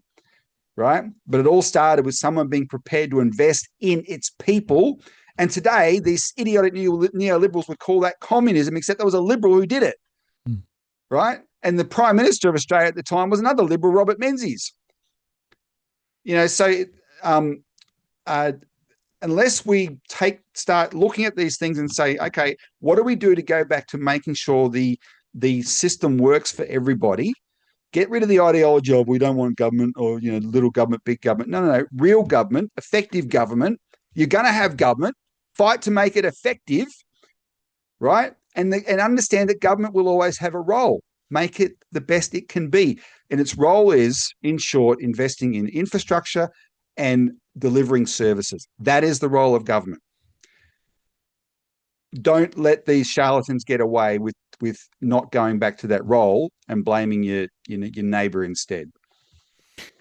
right? But it all started with someone being prepared to invest in its people. And today, these idiotic neoliberals would call that communism, except there was a Liberal who did it, right? And the Prime Minister of Australia at the time was another Liberal, Robert Menzies. Unless we start looking at these things and say, okay, what do we do to go back to making sure the system works for everybody? Get rid of the ideology of we don't want government or little government, big government. No. Real government, effective government. You're going to have government. Fight to make it effective, right? And understand that government will always have a role. Make it the best it can be. And its role is, in short, investing in infrastructure and delivering services. That is the role of government. Don't let these charlatans get away with not going back to that role and blaming your neighbour instead.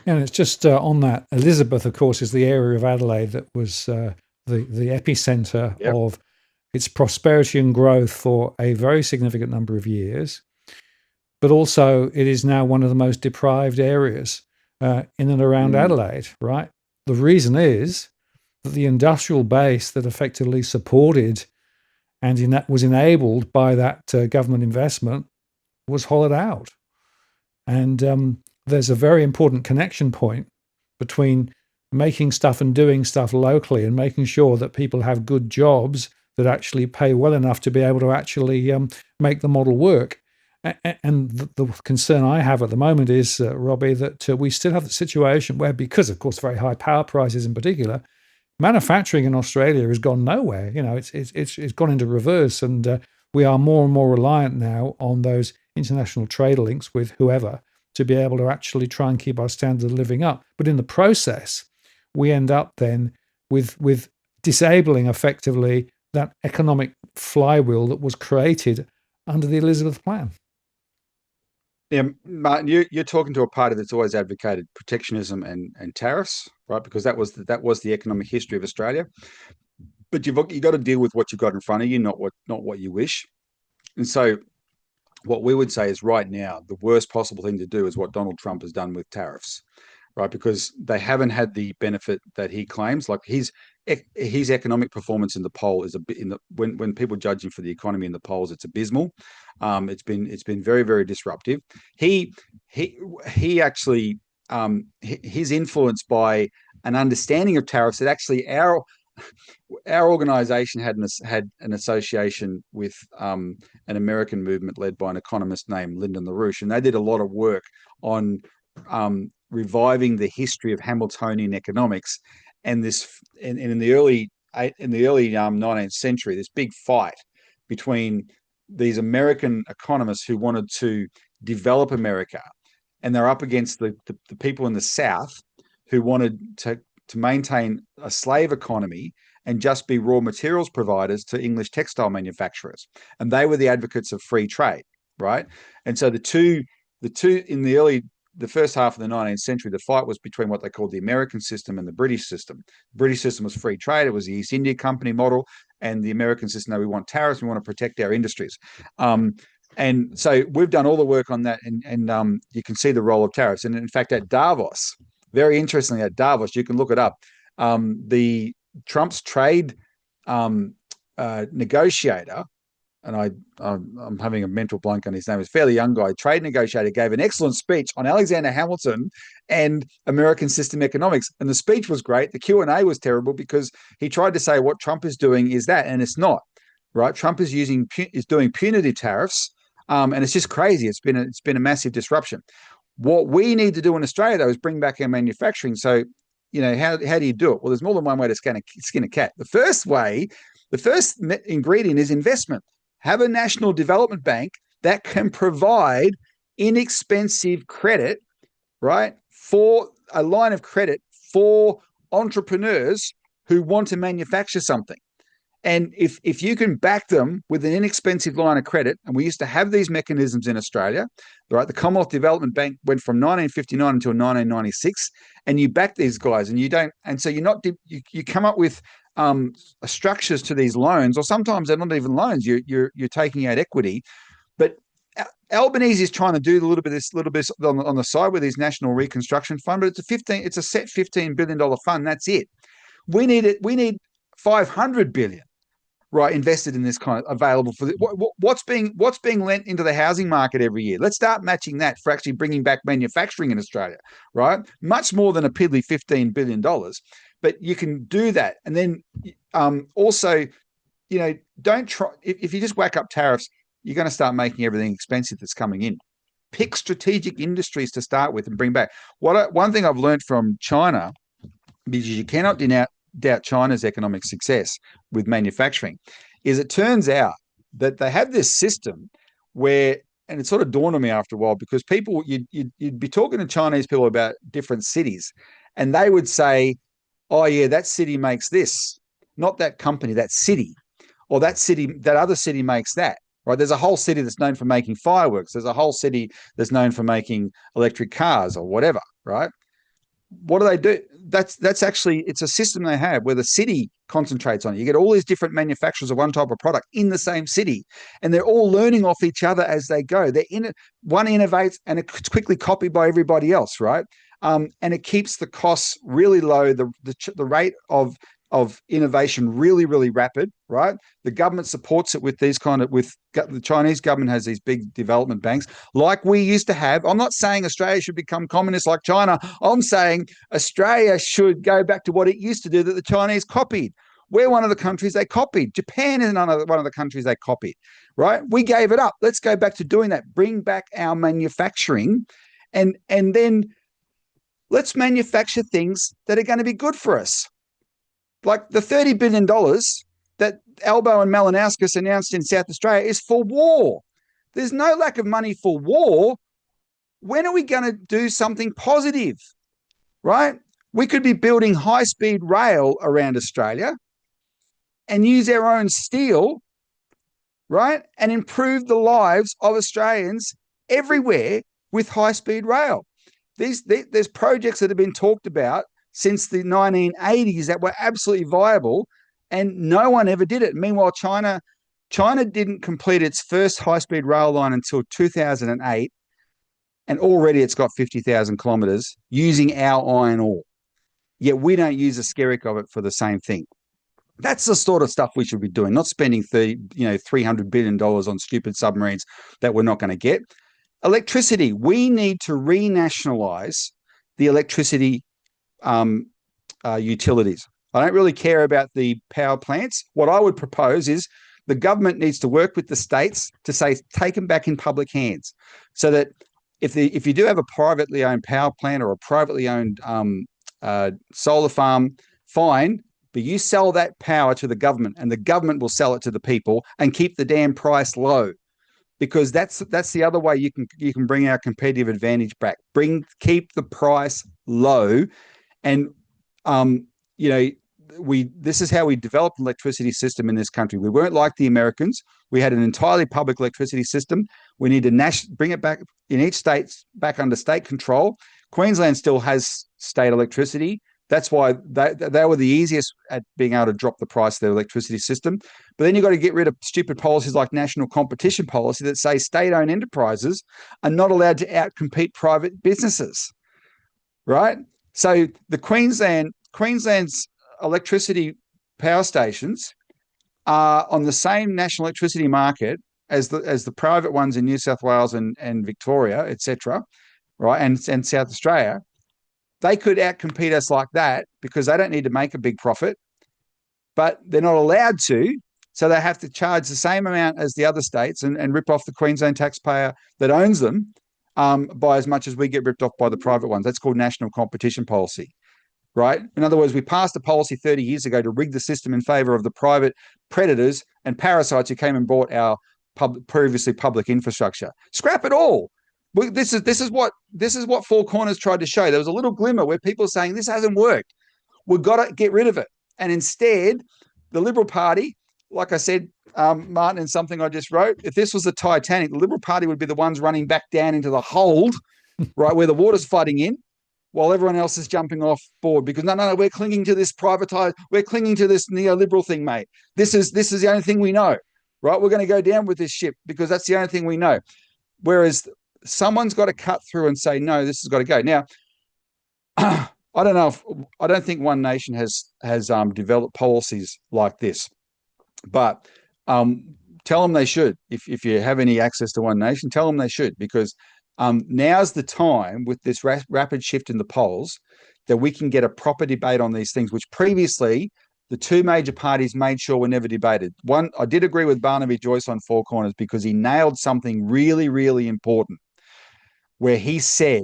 And it's just on that. Elizabeth, of course, is the area of Adelaide that was the epicenter of its prosperity and growth for a very significant number of years. But also, it is now one of the most deprived areas in and around Adelaide, right? The reason is that the industrial base that effectively supported and was enabled by that government investment was hollowed out. And there's a very important connection point between making stuff and doing stuff locally and making sure that people have good jobs that actually pay well enough to be able to actually make the model work. And the concern I have at the moment is, Robbie, that we still have the situation where, because of course very high power prices in particular, manufacturing in Australia has gone nowhere. It's gone into reverse, and we are more and more reliant now on those international trade links with whoever to be able to actually try and keep our standard of living up. But in the process, we end up then with disabling effectively that economic flywheel that was created under the Elizabeth Plan. Yeah, Martin, you're talking to a party that's always advocated protectionism and tariffs, right? Because that was the economic history of Australia. But you've got to deal with what you've got in front of you, not what you wish. And so, what we would say is, right now, the worst possible thing to do is what Donald Trump has done with tariffs, right? Because they haven't had the benefit that he claims. Like his economic performance in the poll is when people judge him for the economy in the polls, it's abysmal. It's been very, very disruptive. He actually he's influenced by an understanding of tariffs that actually our organization had an association with an American movement led by an economist named Lyndon LaRouche, and they did a lot of work on reviving the history of Hamiltonian economics, and in the early 19th century, this big fight between these American economists who wanted to develop America, and they're up against the people in the South who wanted to maintain a slave economy and just be raw materials providers to English textile manufacturers. And they were the advocates of free trade, right? And so the two in the first half of the 19th century, the fight was between what they called the American system and the British system. The British system was free trade. It was the East India Company model. And the American system, no, we want tariffs. We want to protect our industries. And so we've done all the work on that. And you can see the role of tariffs. And in fact, at Davos, very interestingly, at Davos, you can look it up. The Trump's trade negotiator, and I'm having a mental blank on his name, is a fairly young guy, trade negotiator, gave an excellent speech on Alexander Hamilton and American system economics. And the speech was great. The Q&A was terrible because he tried to say what Trump is doing is that, and it's not, right? Trump is doing punitive tariffs, and it's just crazy. It's been a massive disruption. What we need to do in Australia, though, is bring back our manufacturing. So, how do you do it? Well, there's more than one way to skin a cat. The first ingredient is investment. Have a national development bank that can provide inexpensive credit, right, for a line of credit for entrepreneurs who want to manufacture something. And if you can back them with an inexpensive line of credit, and we used to have these mechanisms in Australia, right? The Commonwealth Development Bank went from 1959 until 1996, and you back these guys, and you don't, and so you come up with structures to these loans, or sometimes they're not even loans. You're taking out equity, but Albanese is trying to do a little bit on the side with his National Reconstruction Fund, but it's a set $15 billion fund. That's it. We need 500 billion. Right, invested in this kind of available for what's being lent into the housing market every year. Let's start matching that for actually bringing back manufacturing in Australia, right? Much more than a piddly $15 billion, but you can do that. And then also, don't try, if you just whack up tariffs, you're going to start making everything expensive that's coming in. Pick strategic industries to start with and bring back. One thing I've learned from China, because you cannot doubt China's economic success with manufacturing, is it turns out that they have this system where, and it sort of dawned on me after a while, because you'd be talking to Chinese people about different cities, and they would say, oh yeah, that city makes this, not that company, that city, or that other city makes that, right? There's a whole city that's known for making fireworks. There's a whole city that's known for making electric cars or whatever, right? What do they do? That's actually, it's a system they have where the city concentrates on it. You get all these different manufacturers of one type of product in the same city, and they're all learning off each other as they go. One innovates and it's quickly copied by everybody else, right? And it keeps the costs really low, the rate of innovation really, really rapid, right? The government supports it with the Chinese government has these big development banks like we used to have. I'm not saying Australia should become communist like China. I'm saying Australia should go back to what it used to do that the Chinese copied. We're one of the countries they copied. Japan is one of the countries they copied, right? We gave it up. Let's go back to doing that. Bring back our manufacturing, and then let's manufacture things that are going to be good for us. Like the $30 billion that Albo and Malinowskis announced in South Australia is for war. There's no lack of money for war. When are we going to do something positive, right? We could be building high-speed rail around Australia and use our own steel, right, and improve the lives of Australians everywhere with high-speed rail. There's projects that have been talked about since the 1980s that were absolutely viable, and no one ever did it. Meanwhile, China didn't complete its first high-speed rail line until 2008, and already it's got 50,000 kilometres using our iron ore. Yet we don't use a skerrick of it for the same thing. That's the sort of stuff we should be doing, not spending $300 billion on stupid submarines that we're not going to get. Electricity, we need to renationalise the electricity utilities. I don't really care about the power plants. What I would propose is the government needs to work with the states to say, take them back in public hands, so that if you do have a privately owned power plant or a privately owned solar farm, fine, but you sell that power to the government, and the government will sell it to the people and keep the damn price low, because that's the other way you can bring our competitive advantage back. Keep the price low, and this is how we developed an electricity system in this country. We weren't like the Americans. We had an entirely public electricity system. We need to bring it back in each state, back under state control. Queensland still has state electricity. That's why they were the easiest at being able to drop the price of their electricity system. But then you've got to get rid of stupid policies like national competition policy that say state-owned enterprises are not allowed to outcompete private businesses, right? So the Queensland's electricity power stations are on the same national electricity market as the private ones in New South Wales and Victoria, etc., right, and South Australia. They could outcompete us like that because they don't need to make a big profit, but they're not allowed to, so they have to charge the same amount as the other states and rip off the Queensland taxpayer that owns them by as much as we get ripped off by the private ones. That's called national competition policy, right? In other words, we passed a policy 30 years ago to rig the system in favour of the private predators and parasites who came and bought our previously public infrastructure. Scrap it all. This is what Four Corners tried to show. There was a little glimmer where people are saying this hasn't worked. We've got to get rid of it. And instead, the Liberal Party, like I said, Martin, in something I just wrote, if this was the Titanic, the Liberal Party would be the ones running back down into the hold, right, where the water's flooding in, while everyone else is jumping off board because no, we're clinging to this privatized, we're clinging to this neoliberal thing, mate. This is the only thing we know, right? We're going to go down with this ship because that's the only thing we know. Whereas someone's got to cut through and say, no, this has got to go. Now, I don't think One Nation has developed policies like this, but tell them they should. If you have any access to One Nation, tell them they should, because now's the time with this rapid shift in the polls that we can get a proper debate on these things, which previously the two major parties made sure were never debated. One, I did agree with Barnaby Joyce on Four Corners because he nailed something really, really important, where he said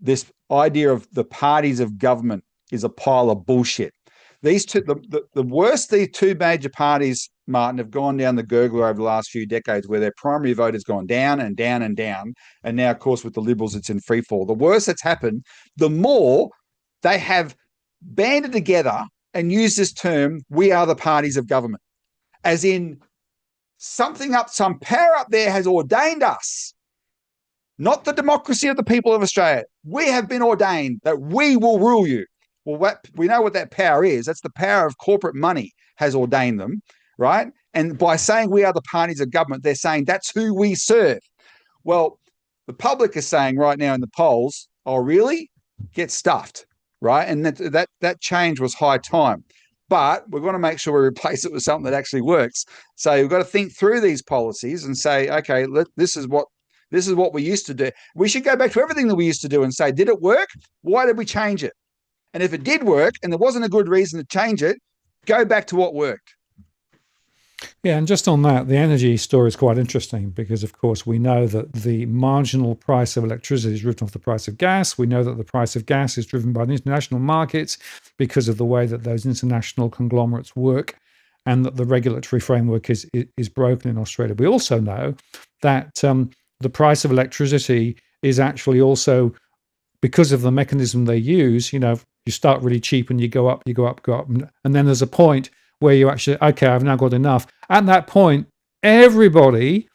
this idea of the parties of government is a pile of bullshit. These two, the worst these two major parties, Martin, have gone down the gurgler over the last few decades, where their primary vote has gone down and down and down. And now, of course, with the Liberals, it's in free fall. The worse that's happened, the more they have banded together and used this term, we are the parties of government, as in some power up there has ordained us, not the democracy of the people of Australia. We have been ordained that we will rule you. Well, we know what that power is. That's the power of corporate money has ordained them, right? And by saying we are the parties of government, they're saying that's who we serve. Well, the public is saying right now in the polls, oh, really? Get stuffed, right? And that change was high time. But we're going to make sure we replace it with something that actually works. So we've got to think through these policies and say, okay, this is what we used to do. We should go back to everything that we used to do and say, did it work? Why did we change it? And if it did work and there wasn't a good reason to change it, go back to what worked. Yeah, and just on that, the energy story is quite interesting because, of course, we know that the marginal price of electricity is driven off the price of gas. We know that the price of gas is driven by the international markets because of the way that those international conglomerates work, and that the regulatory framework is broken in Australia. We also know that the price of electricity is actually also, because of the mechanism they use, you start really cheap and you go up, and then there's a point where you actually, okay, I've now got enough. At that point, everybody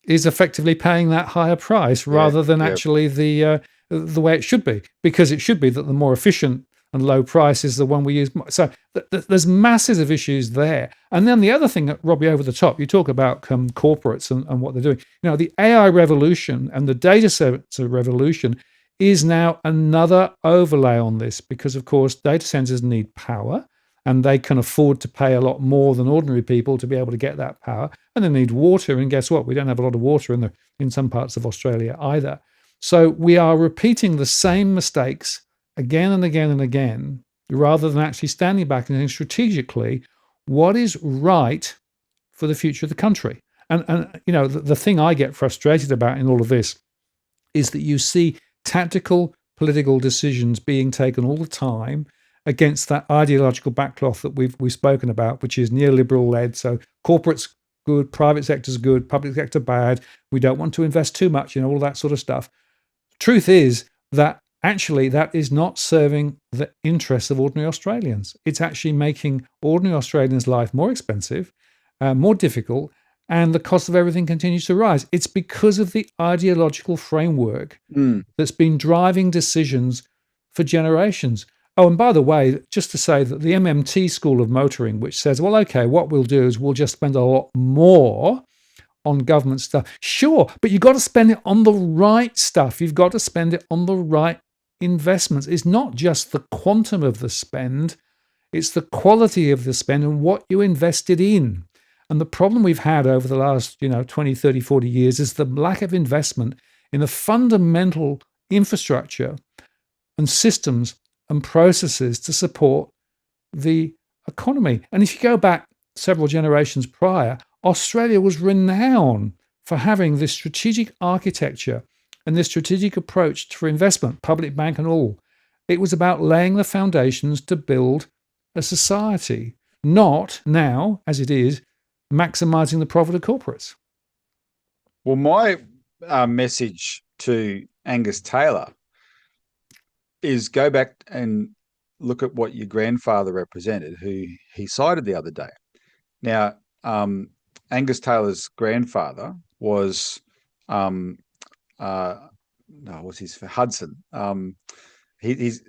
is effectively paying that higher price rather than actually the way it should be, because it should be that the more efficient and low price is the one we use. So there's masses of issues there. And then the other thing, Robbie, over the top, you talk about corporates and what they're doing. The AI revolution and the data center revolution is now another overlay on this, because, of course, data centers need power, and they can afford to pay a lot more than ordinary people to be able to get that power. And they need water, and guess what? We don't have a lot of water in some parts of Australia either. So we are repeating the same mistakes again and again and again, rather than actually standing back and saying strategically, what is right for the future of the country? And the thing I get frustrated about in all of this is that you see tactical political decisions being taken all the time against that ideological backcloth that we've spoken about, which is neoliberal led. So corporate's good, private sector's good, public sector bad. We don't want to invest too much, all that sort of stuff. Truth is that actually that is not serving the interests of ordinary Australians. It's actually making ordinary Australians' life more expensive, more difficult, and the cost of everything continues to rise. It's because of the ideological framework that's been driving decisions for generations. Oh, and by the way, just to say that the MMT school of motoring, which says, well, okay, what we'll do is we'll just spend a lot more on government stuff. Sure, but you've got to spend it on the right stuff. You've got to spend it on the right investments. It's not just the quantum of the spend, it's the quality of the spend and what you invested in. And the problem we've had over the last 20, 30, 40 years is the lack of investment in the fundamental infrastructure and systems and processes to support the economy. And if you go back several generations prior, Australia was renowned for having this strategic architecture and this strategic approach for investment, public bank and all. It was about laying the foundations to build a society, not now, as it is, maximizing the profit of corporates. Well, my message to Angus Taylor is go back and look at what your grandfather represented, who he cited the other day. Now, Angus Taylor's grandfather was, what's his Hudson. He's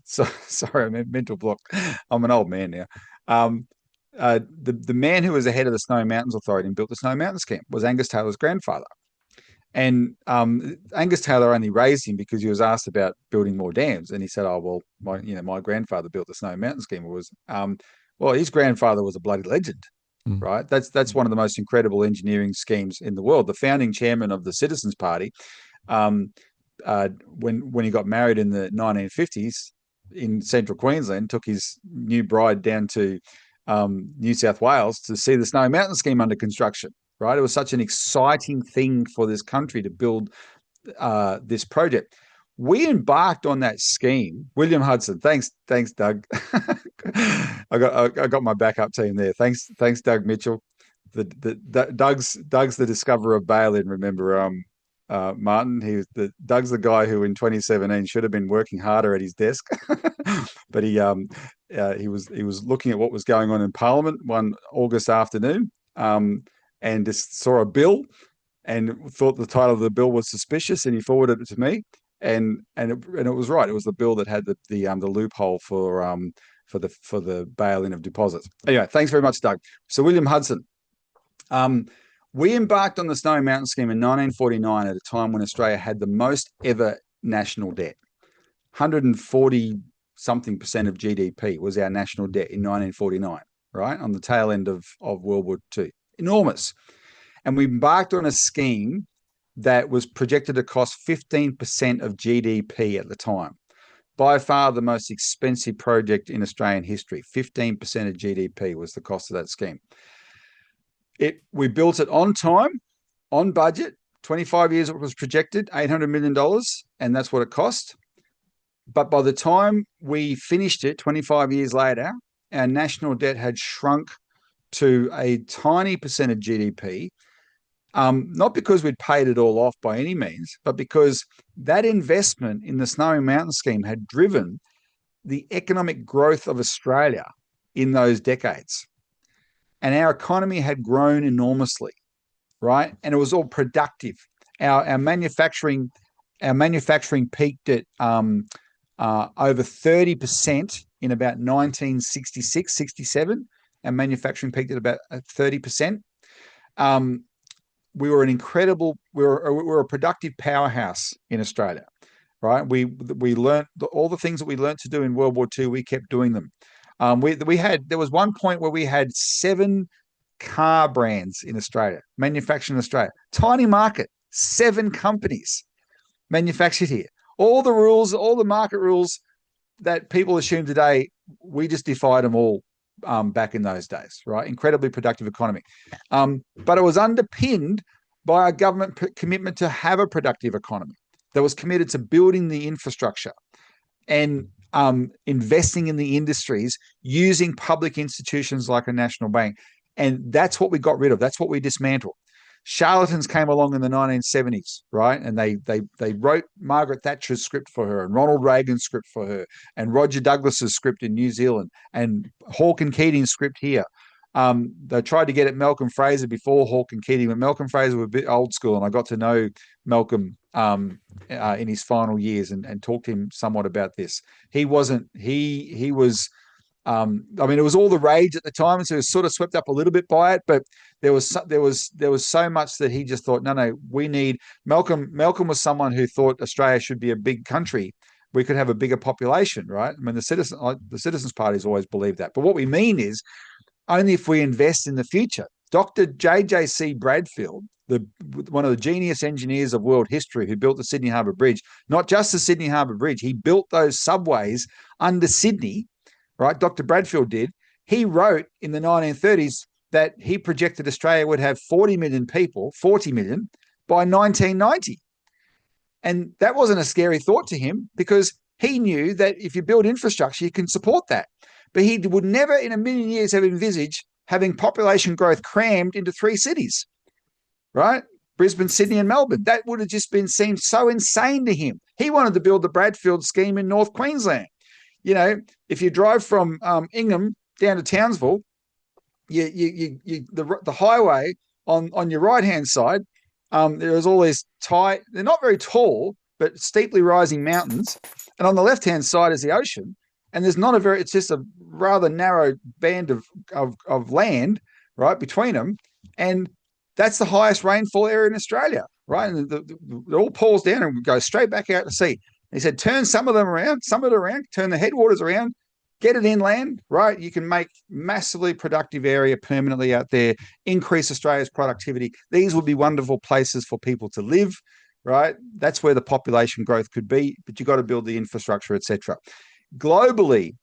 sorry, I'm in mental block. I'm an old man now. The man who was the head of the Snowy Mountains Authority and built the Snowy Mountain Scheme was Angus Taylor's grandfather. And Angus Taylor only raised him because he was asked about building more dams, and he said, "Oh well, my grandfather built the Snowy Mountain Scheme." His grandfather was a bloody legend, right? That's one of the most incredible engineering schemes in the world. The founding chairman of the Citizens Party, when he got married in the 1950s in central Queensland, took his new bride down to New South Wales to see the Snowy Mountain Scheme under construction. Right, it was such an exciting thing for this country to build this project. We embarked on that scheme. William Hudson, thanks, Doug. I got my backup team there. Thanks, Doug Mitchell. Doug's the discoverer of bail-in. Remember, Martin. Doug's the guy who in 2017 should have been working harder at his desk, but he was looking at what was going on in Parliament one August afternoon. And just saw a bill and thought the title of the bill was suspicious, and he forwarded it to me, and it was right. It was the bill that had the loophole for the bail-in of deposits. Anyway, thanks very much, Doug. So William Hudson, we embarked on the Snowy Mountain Scheme in 1949 at a time when Australia had the most ever national debt. 140 something percent of GDP was our national debt in 1949, right on the tail end of World War II. Enormous. And we embarked on a scheme that was projected to cost 15% of GDP at the time. by far the most expensive project in Australian history. 15% of GDP was the cost of that scheme. We built it on time, on budget. 25 years it was projected, $800 million, and that's what it cost. But by the time we finished it 25 years later, our national debt had shrunk to a tiny percent of GDP, not because we'd paid it all off by any means, but because that investment in the Snowy Mountain scheme had driven the economic growth of Australia in those decades. And our economy had grown enormously, right? And it was all productive. Our manufacturing peaked at over 30% in about 1966, 67. Our manufacturing peaked at about 30%. We were a productive powerhouse in Australia, right? We learned all the things that we learned to do in World War II. We kept doing them. There was one point where we had 7 car brands in Australia, manufactured in Australia. Tiny market, 7 companies manufactured here. All the rules, all the market rules that people assume today, we just defied them all back in those days, right? Incredibly productive economy. But it was underpinned by a government commitment to have a productive economy that was committed to building the infrastructure and investing in the industries using public institutions like a national bank. And that's what we got rid of. That's what we dismantled. Charlatans came along in the 1970s, right? And they wrote Margaret Thatcher's script for her and Ronald Reagan's script for her and Roger Douglas's script in New Zealand and Hawke and Keating's script here. They tried to get at Malcolm Fraser before Hawke and Keating, but Malcolm Fraser was a bit old school, and I got to know Malcolm in his final years and talked to him somewhat about this. He was it was all the rage at the time, and so he was sort of swept up a little bit by it. But there was so much that he just thought, no, we need Malcolm. Malcolm was someone who thought Australia should be a big country. We could have a bigger population, right? I mean, the Citizens Party's always believed that. But what we mean is only if we invest in the future. Dr. J.J.C. Bradfield, one of the genius engineers of world history who built the Sydney Harbour Bridge, not just the Sydney Harbour Bridge, he built those subways under Sydney. Right, Dr. Bradfield did. He wrote in the 1930s that he projected Australia would have 40 million people, 40 million, by 1990. And that wasn't a scary thought to him because he knew that if you build infrastructure, you can support that. But he would never in a million years have envisaged having population growth crammed into 3 cities, right? Brisbane, Sydney, and Melbourne. That would have just seemed so insane to him. He wanted to build the Bradfield scheme in North Queensland. You know, if you drive from Ingham down to Townsville, the highway on your right-hand side, there's all these they're not very tall, but steeply rising mountains. And on the left-hand side is the ocean. And there's not it's just a rather narrow band of land, right, between them. And that's the highest rainfall area in Australia, right? And it all pours down and goes straight back out to sea. He said, turn some of it around, turn the headwaters around, get it inland, right? You can make massively productive area permanently out there, increase Australia's productivity. These would be wonderful places for people to live, right? That's where the population growth could be, but you've got to build the infrastructure, etc. Globally,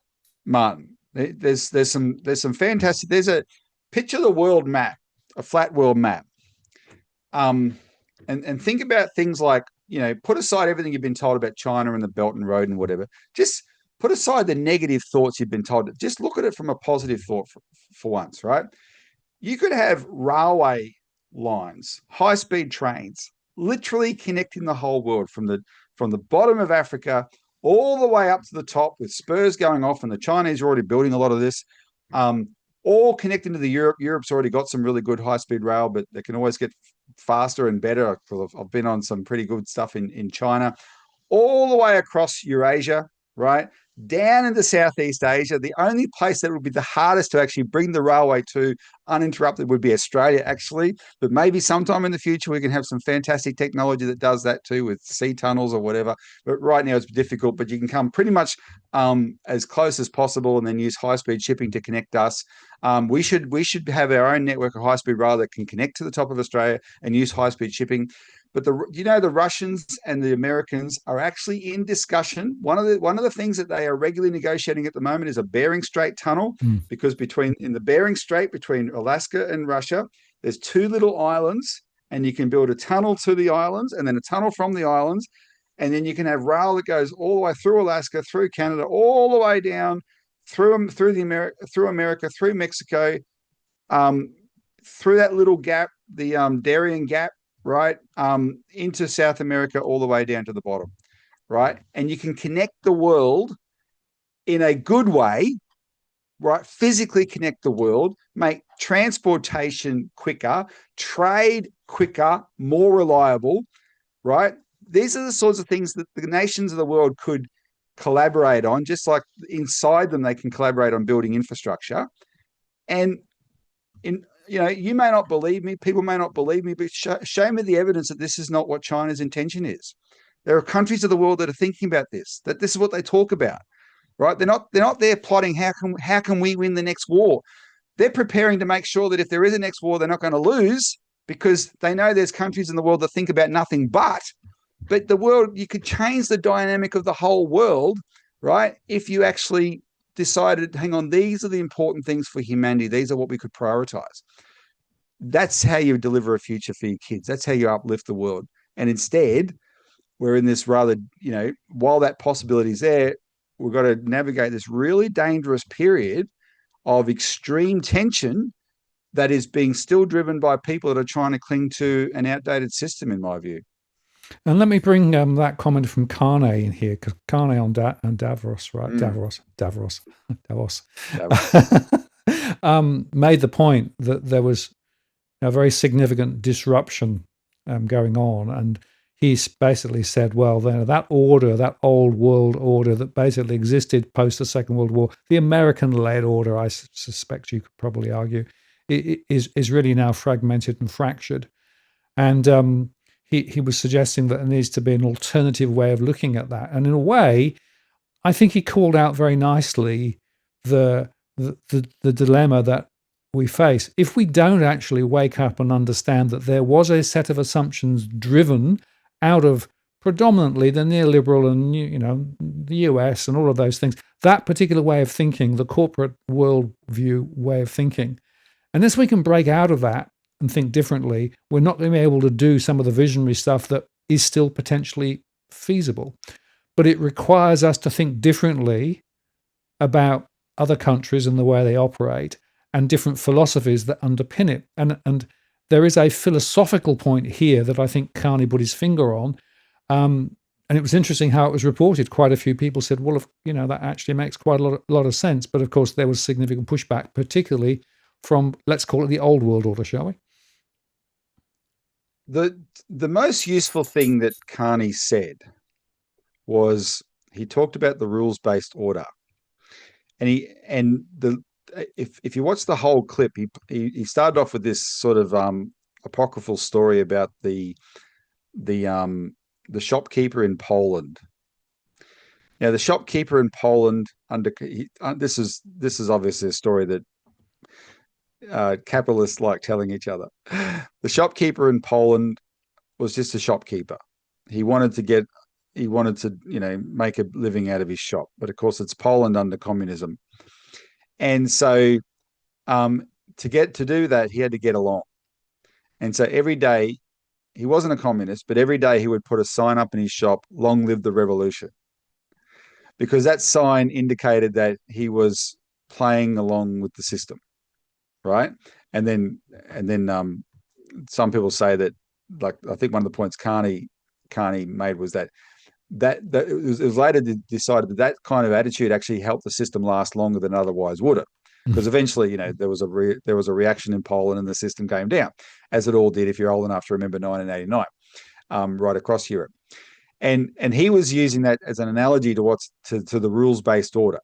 Martin, there's some fantastic. There's a picture of the world map, a flat world map, and think about things like, you know, put aside everything you've been told about China and the Belt and Road and whatever. Just put aside the negative thoughts you've been told. Just look at it from a positive thought for once, right? You could have railway lines, high-speed trains, literally connecting the whole world from the bottom of Africa all the way up to the top, with spurs going off, and the Chinese are already building a lot of this, all connecting to the Europe. Europe's already got some really good high-speed rail, but they can always get faster and better. I've been on some pretty good stuff in China, all the way across Eurasia, right? Down into Southeast Asia. The only place that would be the hardest to actually bring the railway to uninterrupted would be Australia, actually. But maybe sometime in the future we can have some fantastic technology that does that too, with sea tunnels or whatever. But right now it's difficult, but you can come pretty much as close as possible and then use high-speed shipping to connect us. We should have our own network of high-speed rail that can connect to the top of Australia and use high-speed shipping. But the Russians and the Americans are actually in discussion. One of the things that they are regularly negotiating at the moment is a Bering Strait tunnel, because in the Bering Strait between Alaska and Russia, there's two little islands, and you can build a tunnel to the islands and then a tunnel from the islands, and then you can have rail that goes all the way through Alaska, through Canada, all the way down through America, through Mexico, through that little gap, the Darien Gap, right, into South America, all the way down to the bottom, right? And you can connect the world in a good way, right? Physically connect the world, make transportation quicker, trade quicker, more reliable, right? These are the sorts of things that the nations of the world could collaborate on, just like inside them they can collaborate on building infrastructure. And you may not believe me, people may not believe me, but show me the evidence that this is not what China's intention is. There are countries of the world that are thinking about this, that this is what they talk about, right? They're not there plotting how can we win the next war. They're preparing to make sure that if there is a next war, they're not going to lose, because they know there's countries in the world that think about nothing but the world. You could change the dynamic of the whole world, right? If you actually decided, hang on, these are the important things for humanity. These are what we could prioritize. That's how you deliver a future for your kids. That's how you uplift the world. And instead, we're in this rather, while that possibility is there, we've got to navigate this really dangerous period of extreme tension that is being still driven by people that are trying to cling to an outdated system, in my view. And let me bring that comment from Carne in here, because Carne on Davos, right? Davos, made the point that there was a very significant disruption going on, and he basically said, well, that order, that old world order that basically existed post the Second World War, the American-led order, I suspect you could probably argue, is really now fragmented and fractured. And he was suggesting that there needs to be an alternative way of looking at that. And in a way, I think he called out very nicely the dilemma that we face if we don't actually wake up and understand that there was a set of assumptions driven out of predominantly the neoliberal and the US and all of those things, that particular way of thinking, the corporate worldview way of thinking. Unless we can break out of that and think differently, we're not going to be able to do some of the visionary stuff that is still potentially feasible. But it requires us to think differently about other countries and the way they operate, and different philosophies that underpin it. And there is a philosophical point here that I think Carney put his finger on. And it was interesting how it was reported. Quite a few people said, well, that actually makes quite a lot of sense. But of course, there was significant pushback, particularly from, let's call it the old world order, shall we? The most useful thing that Carney said was he talked about the rules-based order. If you watch the whole clip, he started off with this sort of apocryphal story about the shopkeeper in Poland. Now, the shopkeeper in Poland this is obviously a story that capitalists like telling each other. The shopkeeper in Poland was just a shopkeeper. He wanted to make a living out of his shop, but of course it's Poland under communism, and so to do that he had to get along. And so every day, he wasn't a communist, but every day he would put a sign up in his shop, "Long live the revolution," because that sign indicated that he was playing along with the system. Right. And then some people say that, like, I think one of the points Carney made was that it was later decided that kind of attitude actually helped the system last longer than otherwise would have, because eventually, there was a reaction in Poland and the system came down, as it all did, if you're old enough to remember 1989, right across Europe. And he was using that as an analogy to the rules-based order,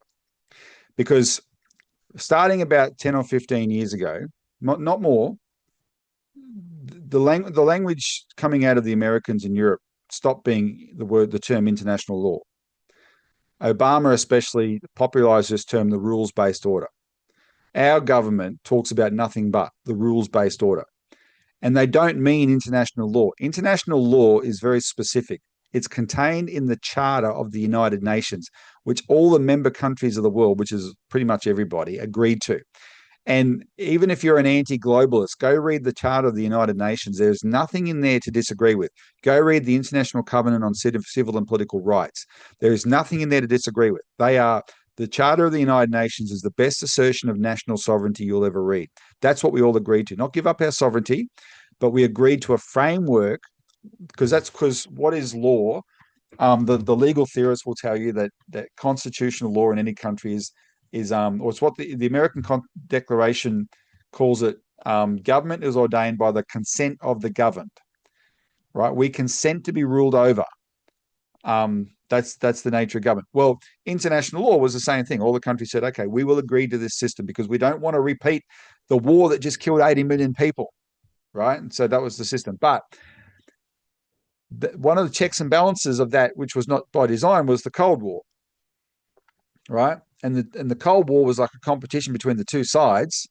because starting about 10 or 15 years ago, not more, the language coming out of the Americans in Europe stopped being the term international law. Obama especially popularized this term, the rules-based order. Our government talks about nothing but the rules-based order. and they don't mean international law. International law is very specific. It's contained in the Charter of the United Nations, which all the member countries of the world, which is pretty much everybody, agreed to. And even if you're an anti-globalist, go read the Charter of the United Nations. There's nothing in there to disagree with. Go read the International Covenant on Civil and Political Rights. There is nothing in there to disagree with. The Charter of the United Nations is the best assertion of national sovereignty you'll ever read. That's what we all agreed to. Not give up our sovereignty, but we agreed to a framework, because what is law? The legal theorists will tell you that constitutional law in any country is or it's what the American Declaration calls it. Government is ordained by the consent of the governed. Right? We consent to be ruled over. That's the nature of government. Well, international law was the same thing. All the countries said, okay, we will agree to this system because we don't want to repeat the war that just killed 80 million people. Right? And so that was the system. But one of the checks and balances of that, which was not by design, was the Cold War. Right? And the Cold War was like a competition between the two sides.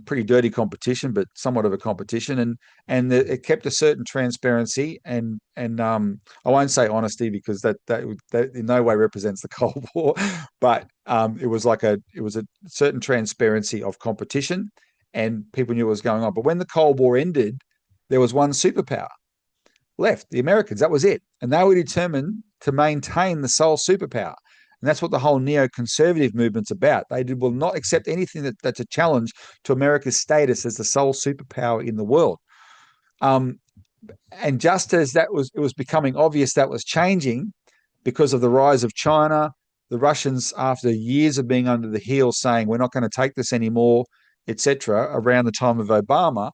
Pretty dirty competition, but somewhat of a competition, and it kept a certain transparency and I won't say honesty because that in no way represents the Cold War, but it was a certain transparency of competition, and people knew what was going on. But when the Cold War ended, there was one superpower left, the Americans. That was it, and they were determined to maintain the sole superpower. And that's what the whole neoconservative movement's about. They will not accept anything that's a challenge to America's status as the sole superpower in the world. And just as it was becoming obvious that was changing because of the rise of China, the Russians, after years of being under the heel saying, we're not going to take this anymore, etc., around the time of Obama,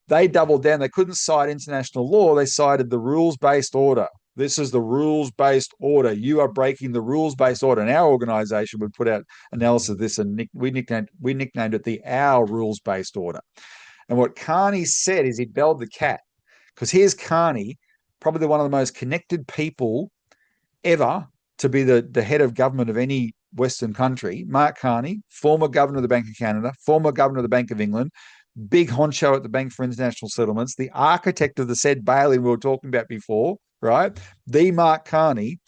they doubled down. They couldn't cite international law. They cited the rules-based order. This is the rules-based order. You are breaking the rules-based order. And our organization would put out analysis of this, and we nicknamed it the Our Rules-Based Order. And what Carney said is he belled the cat, because here's Carney, probably one of the most connected people ever to be the head of government of any Western country. Mark Carney, former governor of the Bank of Canada, former governor of the Bank of England, big honcho at the Bank for International Settlements, the architect of the said bail-in we were talking about before, right? The Mark Carney,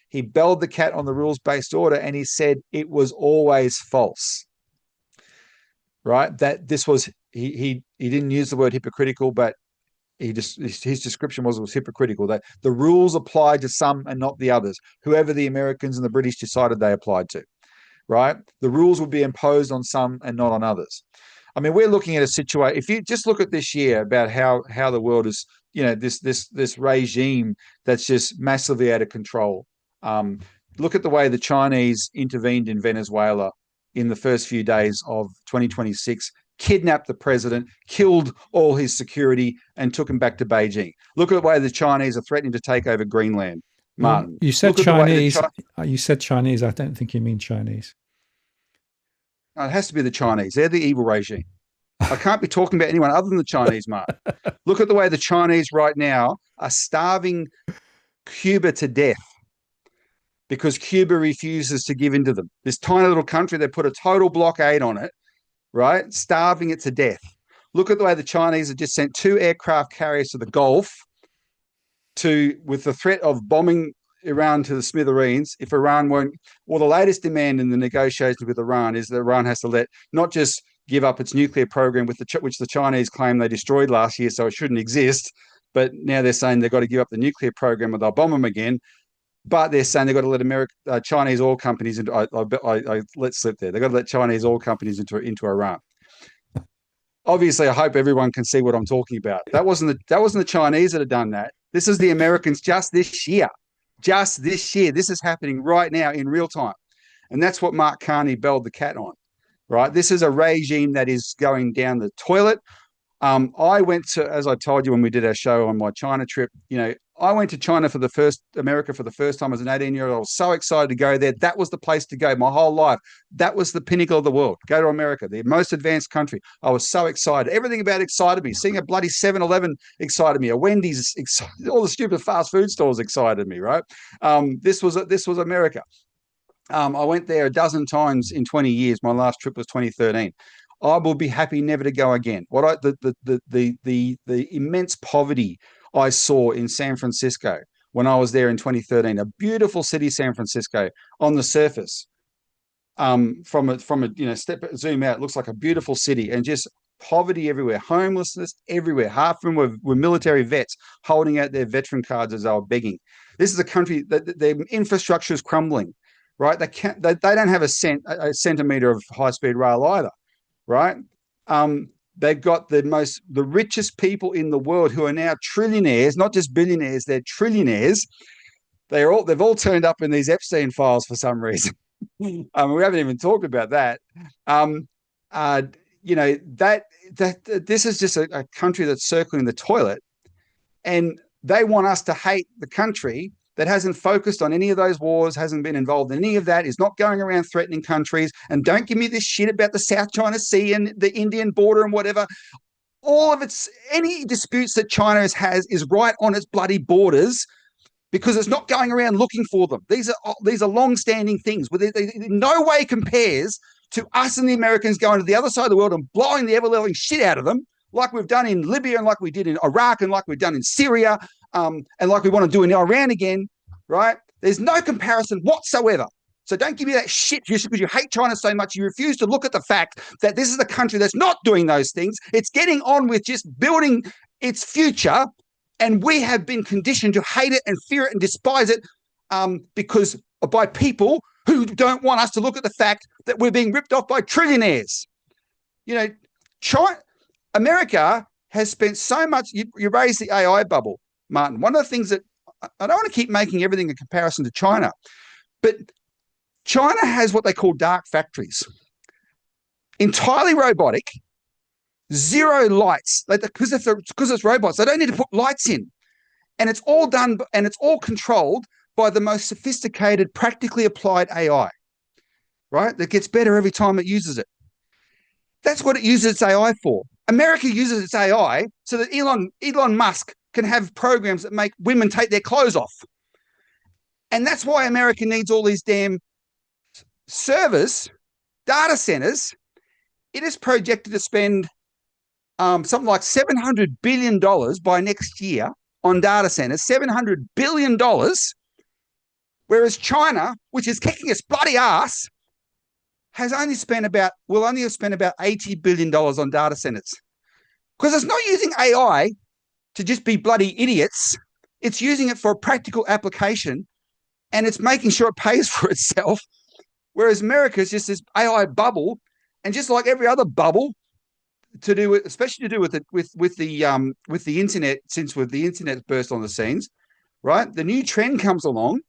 he belled the cat on the rules-based order, and he said it was always false, right? That this was, he didn't use the word hypocritical, but his description was hypocritical, that the rules applied to some and not the others, whoever the Americans and the British decided they applied to, right? The rules would be imposed on some and not on others. I mean, we're looking at a situation. If you just look at this year about how the world is, this regime that's just massively out of control. Look at the way the Chinese intervened in Venezuela in the first few days of 2026, kidnapped the president, killed all his security, and took him back to Beijing. Look at the way the Chinese are threatening to take over Greenland. Martin, you said Chinese. You said Chinese. I don't think you mean Chinese. It has to be the Chinese. They're the evil regime. I can't be talking about anyone other than the Chinese, Mark. Look at the way the Chinese right now are starving Cuba to death because Cuba refuses to give in to them. This tiny little country, they put a total blockade on it, right? Starving it to death. Look at the way the Chinese have just sent 2 aircraft carriers to the Gulf with the threat of bombing Iran to the smithereens if Iran won't. Well, the latest demand in the negotiations with Iran is that Iran has to not just give up its nuclear program, which the Chinese claim they destroyed last year, so it shouldn't exist. But now they're saying they've got to give up the nuclear program or they'll bomb them again. But they're saying they've got to let Chinese oil companies into. I let slip there. They've got to let Chinese oil companies into Iran. Obviously, I hope everyone can see what I'm talking about. That wasn't the Chinese that had done that. This is the Americans just this year. Just this year. This is happening right now in real time. And that's what Mark Carney belled the cat on, right? This is a regime that is going down the toilet. I went to, as I told you when we did our show on my China trip, I went to America for the first time as an 18-year-old. I was so excited to go there. That was the place to go my whole life. That was the pinnacle of the world. Go to America, the most advanced country. I was so excited. Everything about it excited me. Seeing a bloody 7-Eleven excited me. A Wendy's excited. All the stupid fast food stores excited me, right? This was America. I went there a dozen times in 20 years. My last trip was 2013. I will be happy never to go again. The immense poverty I saw in San Francisco when I was there in 2013, a beautiful city, San Francisco, on the surface. From a zoom out, it looks like a beautiful city, and just poverty everywhere, homelessness everywhere. Half of them were military vets holding out their veteran cards as they were begging. This is a country that their infrastructure is crumbling, right? They don't have a centimeter of high speed rail either, right? They've got the richest people in the world who are now trillionaires, not just billionaires, they're trillionaires. They've all turned up in these Epstein files for some reason. We haven't even talked about that. This is just a country that's circling the toilet, and they want us to hate the country that hasn't focused on any of those wars, hasn't been involved in any of that, is not going around threatening countries. And don't give me this shit about the South China Sea and the Indian border and whatever. All of any disputes that China has is right on its bloody borders, because it's not going around looking for them. These are long-standing things. But they in no way compares to us and the Americans going to the other side of the world and blowing the ever-loving shit out of them, like we've done in Libya and like we did in Iraq and like we've done in Syria, and like we want to do in Iran again, right? There's no comparison whatsoever. So don't give me that shit just because you hate China so much. You refuse to look at the fact that this is a country that's not doing those things. It's getting on with just building its future. And we have been conditioned to hate it and fear it and despise it because by people who don't want us to look at the fact that we're being ripped off by trillionaires. America has spent so much. You raised the AI bubble, Martin. One of the things that I don't want to keep making everything a comparison to China, but China has what they call dark factories, entirely robotic. Zero lights, because it's robots. They don't need to put lights in, and it's all done, and it's all controlled by the most sophisticated, practically applied AI, right? That gets better every time it uses it. That's what it uses its AI for. America uses its AI so that Elon Musk can have programs that make women take their clothes off, and that's why America needs all these damn servers, data centers. It is projected to spend something like $700 billion by next year on data centers, $700 billion, whereas China, which is kicking its bloody ass, will only have spent about $80 billion on data centers. Because it's not using AI to just be bloody idiots. It's using it for a practical application, and it's making sure it pays for itself, whereas America is just this AI bubble, and just like every other bubble, especially to do with the internet, since the internet burst on the scenes, right? The new trend comes along.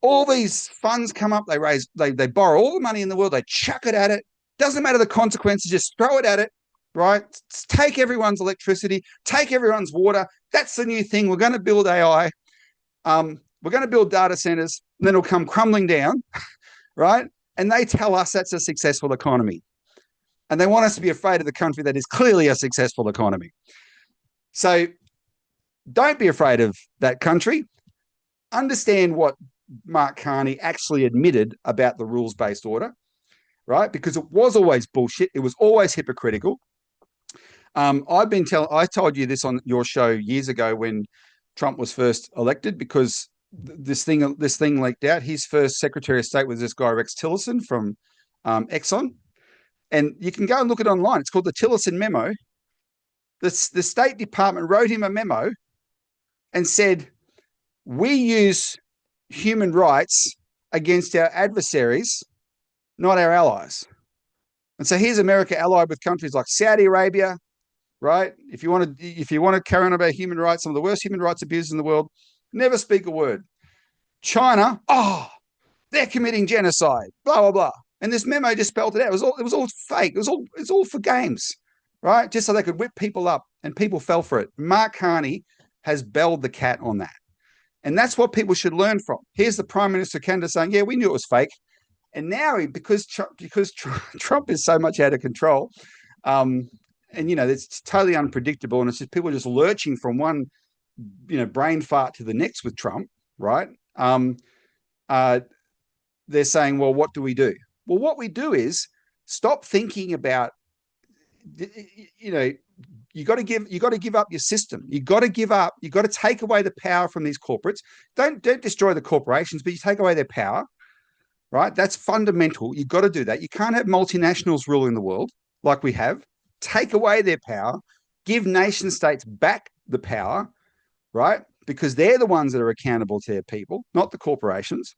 All these funds come up. They borrow all the money in the world. They chuck it at it. Doesn't matter the consequences. Just throw it at it, right? Take everyone's electricity. Take everyone's water. That's the new thing. We're going to build AI. We're going to build data centers. And then it'll come crumbling down, right? And they tell us that's a successful economy. And they want us to be afraid of the country that is clearly a successful economy. So don't be afraid of that country. Understand what Mark Carney actually admitted about the rules-based order, right? Because it was always bullshit. It was always hypocritical. I told you this on your show years ago when Trump was first elected, because this thing leaked out. His first Secretary of State was this guy, Rex Tillerson from Exxon. And you can go and look it online. It's called the Tillerson Memo. The State Department wrote him a memo and said, we use human rights against our adversaries, not our allies. And so here's America allied with countries like Saudi Arabia, right? If you want to carry on about human rights, some of the worst human rights abuses in the world, never speak a word. China, they're committing genocide, blah, blah, blah. And this memo just spelled it out. It was all fake. It was all for games, right? Just so they could whip people up, and people fell for it. Mark Carney has belled the cat on that. And that's what people should learn from. Here's the Prime Minister of Canada saying, yeah, we knew it was fake. And now because Trump is so much out of control, and it's totally unpredictable, and it's just people just lurching from one, brain fart to the next with Trump, right? They're saying, well, what do we do? Well, what we do is Stop thinking about, you know, you got to give up your system. You got to take away the power from these corporates. Don't destroy the corporations, but you take away their power, right? That's fundamental. You've got to do that. You can't have multinationals ruling the world like we have. Take away their power, give nation states back the power, right? Because they're the ones that are accountable to their people, not the corporations.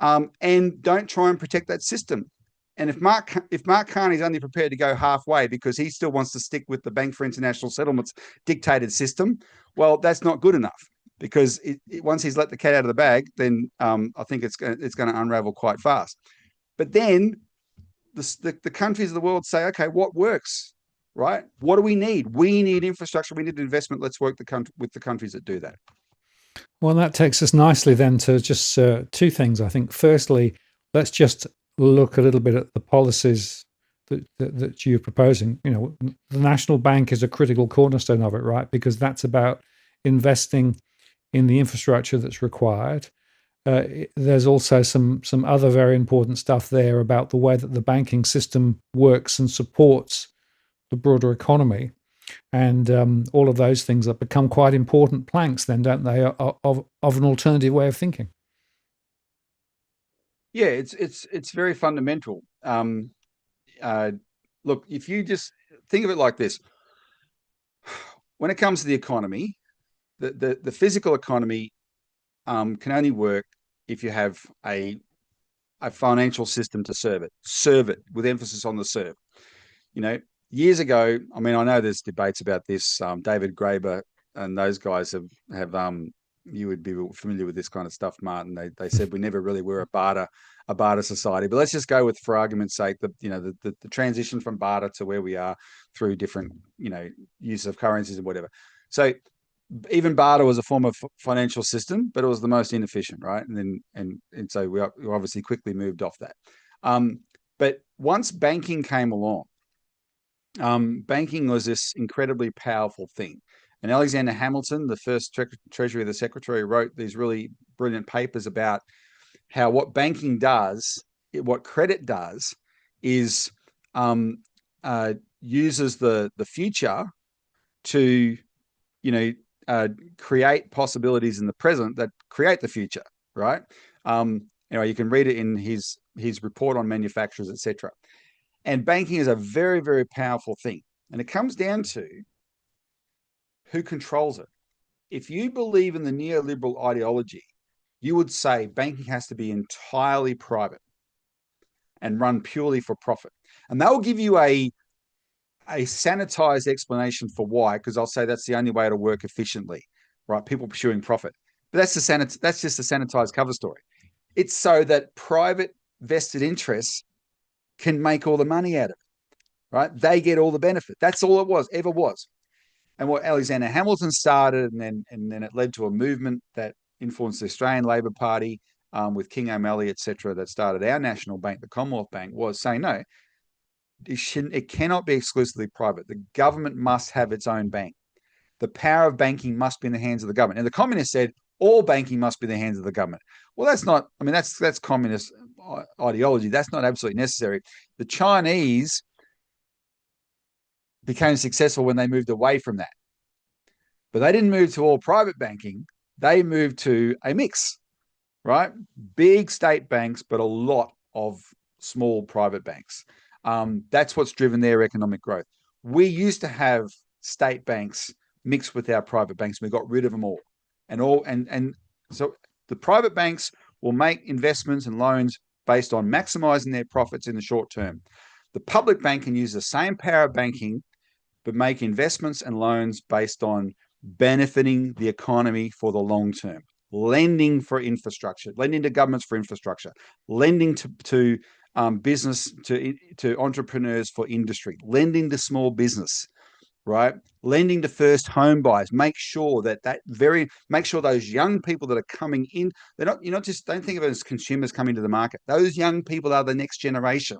And don't try and protect that system. And if Mark Carney's only prepared to go halfway because he still wants to stick with the Bank for International Settlements dictated system, well, that's not good enough, because once he's let the cat out of the bag, then I think it's going to unravel quite fast. But then the countries of the world say, okay, what works, right? What do we need? We need infrastructure. We need investment. Let's work with the countries that do that. Well, that takes us nicely then to just two things, I think. Firstly, let's just look a little bit at the policies that you're proposing. You know, the national bank is a critical cornerstone of it, right? Because that's about investing in the infrastructure that's required. There's also some other very important stuff there about the way that the banking system works and supports the broader economy. And all of those things that become quite important planks then, don't they, of an alternative way of thinking? Yeah, it's very fundamental. Look, if you just think of it like this, when it comes to the economy, the physical economy can only work if you have a financial system to serve it with emphasis on the serve. You know, years ago, I mean, I know there's debates about this. David Graeber and those guys have you would be familiar with this kind of stuff, Martin. They said we never really were a barter society, but let's just go with, for argument's sake, the transition from barter to where we are through different, use of currencies and whatever. So even barter was a form of financial system, but it was the most inefficient, right? And so we obviously quickly moved off that. But once banking came along, banking was this incredibly powerful thing. And Alexander Hamilton, the first Treasury of the Secretary, wrote these really brilliant papers about how what banking does, what credit does, is uses the future to, create possibilities in the present that create the future, right? You can read it in his report on manufacturers, etc. And banking is a very, very powerful thing. And it comes down to who controls it. If you believe in the neoliberal ideology, you would say banking has to be entirely private and run purely for profit. And that will give you a sanitized explanation for why, because I'll say that's the only way to work efficiently, right? People pursuing profit. But that's just a sanitized cover story. It's so that private vested interests can make all the money out of it, right? They get all the benefit. That's all it ever was. And what Alexander Hamilton started, and then it led to a movement that influenced the Australian Labor Party with King O'Malley, etc., that started our national bank, the Commonwealth Bank, was saying, no, it cannot be exclusively private. The government must have its own bank. The power of banking must be in the hands of the government. And the communists said all banking must be in the hands of the government. Well, that's not, I mean, that's communist ideology. That's not absolutely necessary. The Chinese became successful when they moved away from that. But they didn't move to all private banking. They moved to a mix, right? Big state banks, but a lot of small private banks. That's what's driven their economic growth. We used to have state banks mixed with our private banks. We got rid of them all. And so the private banks will make investments and loans based on maximizing their profits in the short term. The public bank can use the same power of banking, but make investments and loans based on benefiting the economy for the long term. Lending for infrastructure, lending to governments for infrastructure, lending to business, to entrepreneurs for industry, lending to small business, right? Lending to first home buyers. Make sure those young people that are coming in, don't think of it as consumers coming to the market. Those young people are the next generation.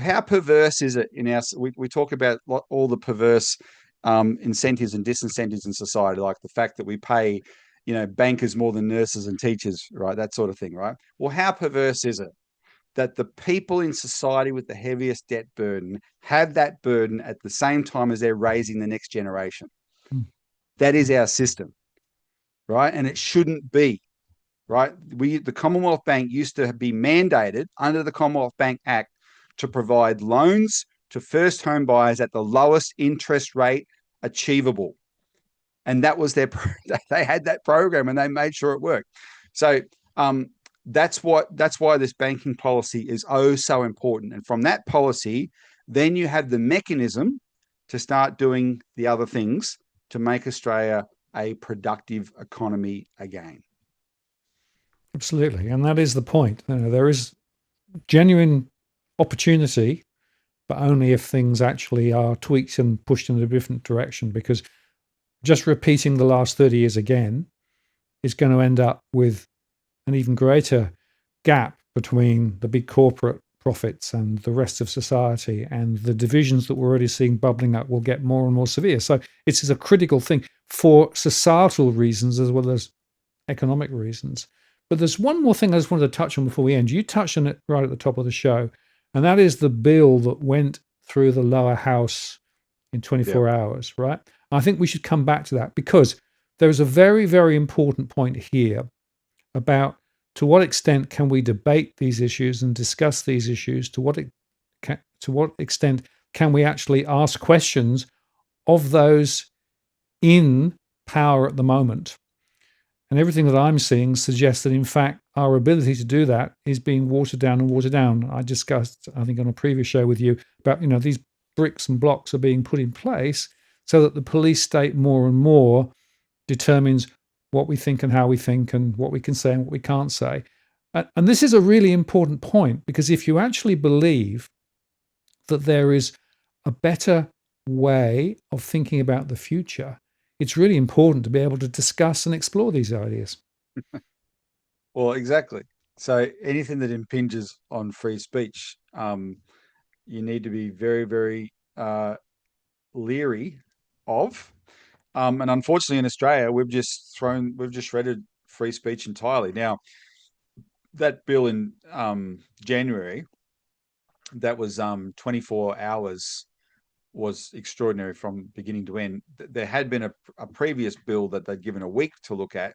How perverse is it we talk about all the perverse incentives and disincentives in society, like the fact that we pay, bankers more than nurses and teachers, right? That sort of thing, right? Well, how perverse is it that the people in society with the heaviest debt burden have that burden at the same time as they're raising the next generation. Mm. That is our system, right? And it shouldn't be, right? The Commonwealth Bank used to be mandated under the Commonwealth Bank Act to provide loans to first home buyers at the lowest interest rate achievable. And that was they had that program and they made sure it worked. So that's why this banking policy is so important. And from that policy, then you have the mechanism to start doing the other things to make Australia a productive economy again. Absolutely. And that is the point. There is genuine opportunity, but only if things actually are tweaked and pushed in a different direction, because just repeating the last 30 years again is going to end up with an even greater gap between the big corporate profits and the rest of society, and the divisions that we're already seeing bubbling up will get more and more severe. So it's a critical thing for societal reasons as well as economic reasons. But there's one more thing I just wanted to touch on before we end. You touched on it right at the top of the show, and that is the bill that went through the lower house in 24 hours, right? I think we should come back to that, because there's a very, very important point here about to what extent can we debate these issues and discuss these issues? To what extent can we actually ask questions of those in power at the moment? And everything that I'm seeing suggests that, in fact, our ability to do that is being watered down and watered down. I discussed, I think, on a previous show with you about, these bricks and blocks are being put in place so that the police state more and more determines what we think and how we think and what we can say and what we can't say. And this is a really important point, because if you actually believe that there is a better way of thinking about the future, it's really important to be able to discuss and explore these ideas. Well, exactly. So anything that impinges on free speech, you need to be very, very leery of. And unfortunately, in Australia, we've just shredded free speech entirely. Now, that bill in January, that was 24 hours, was extraordinary from beginning to end. There had been a previous bill that they'd given a week to look at,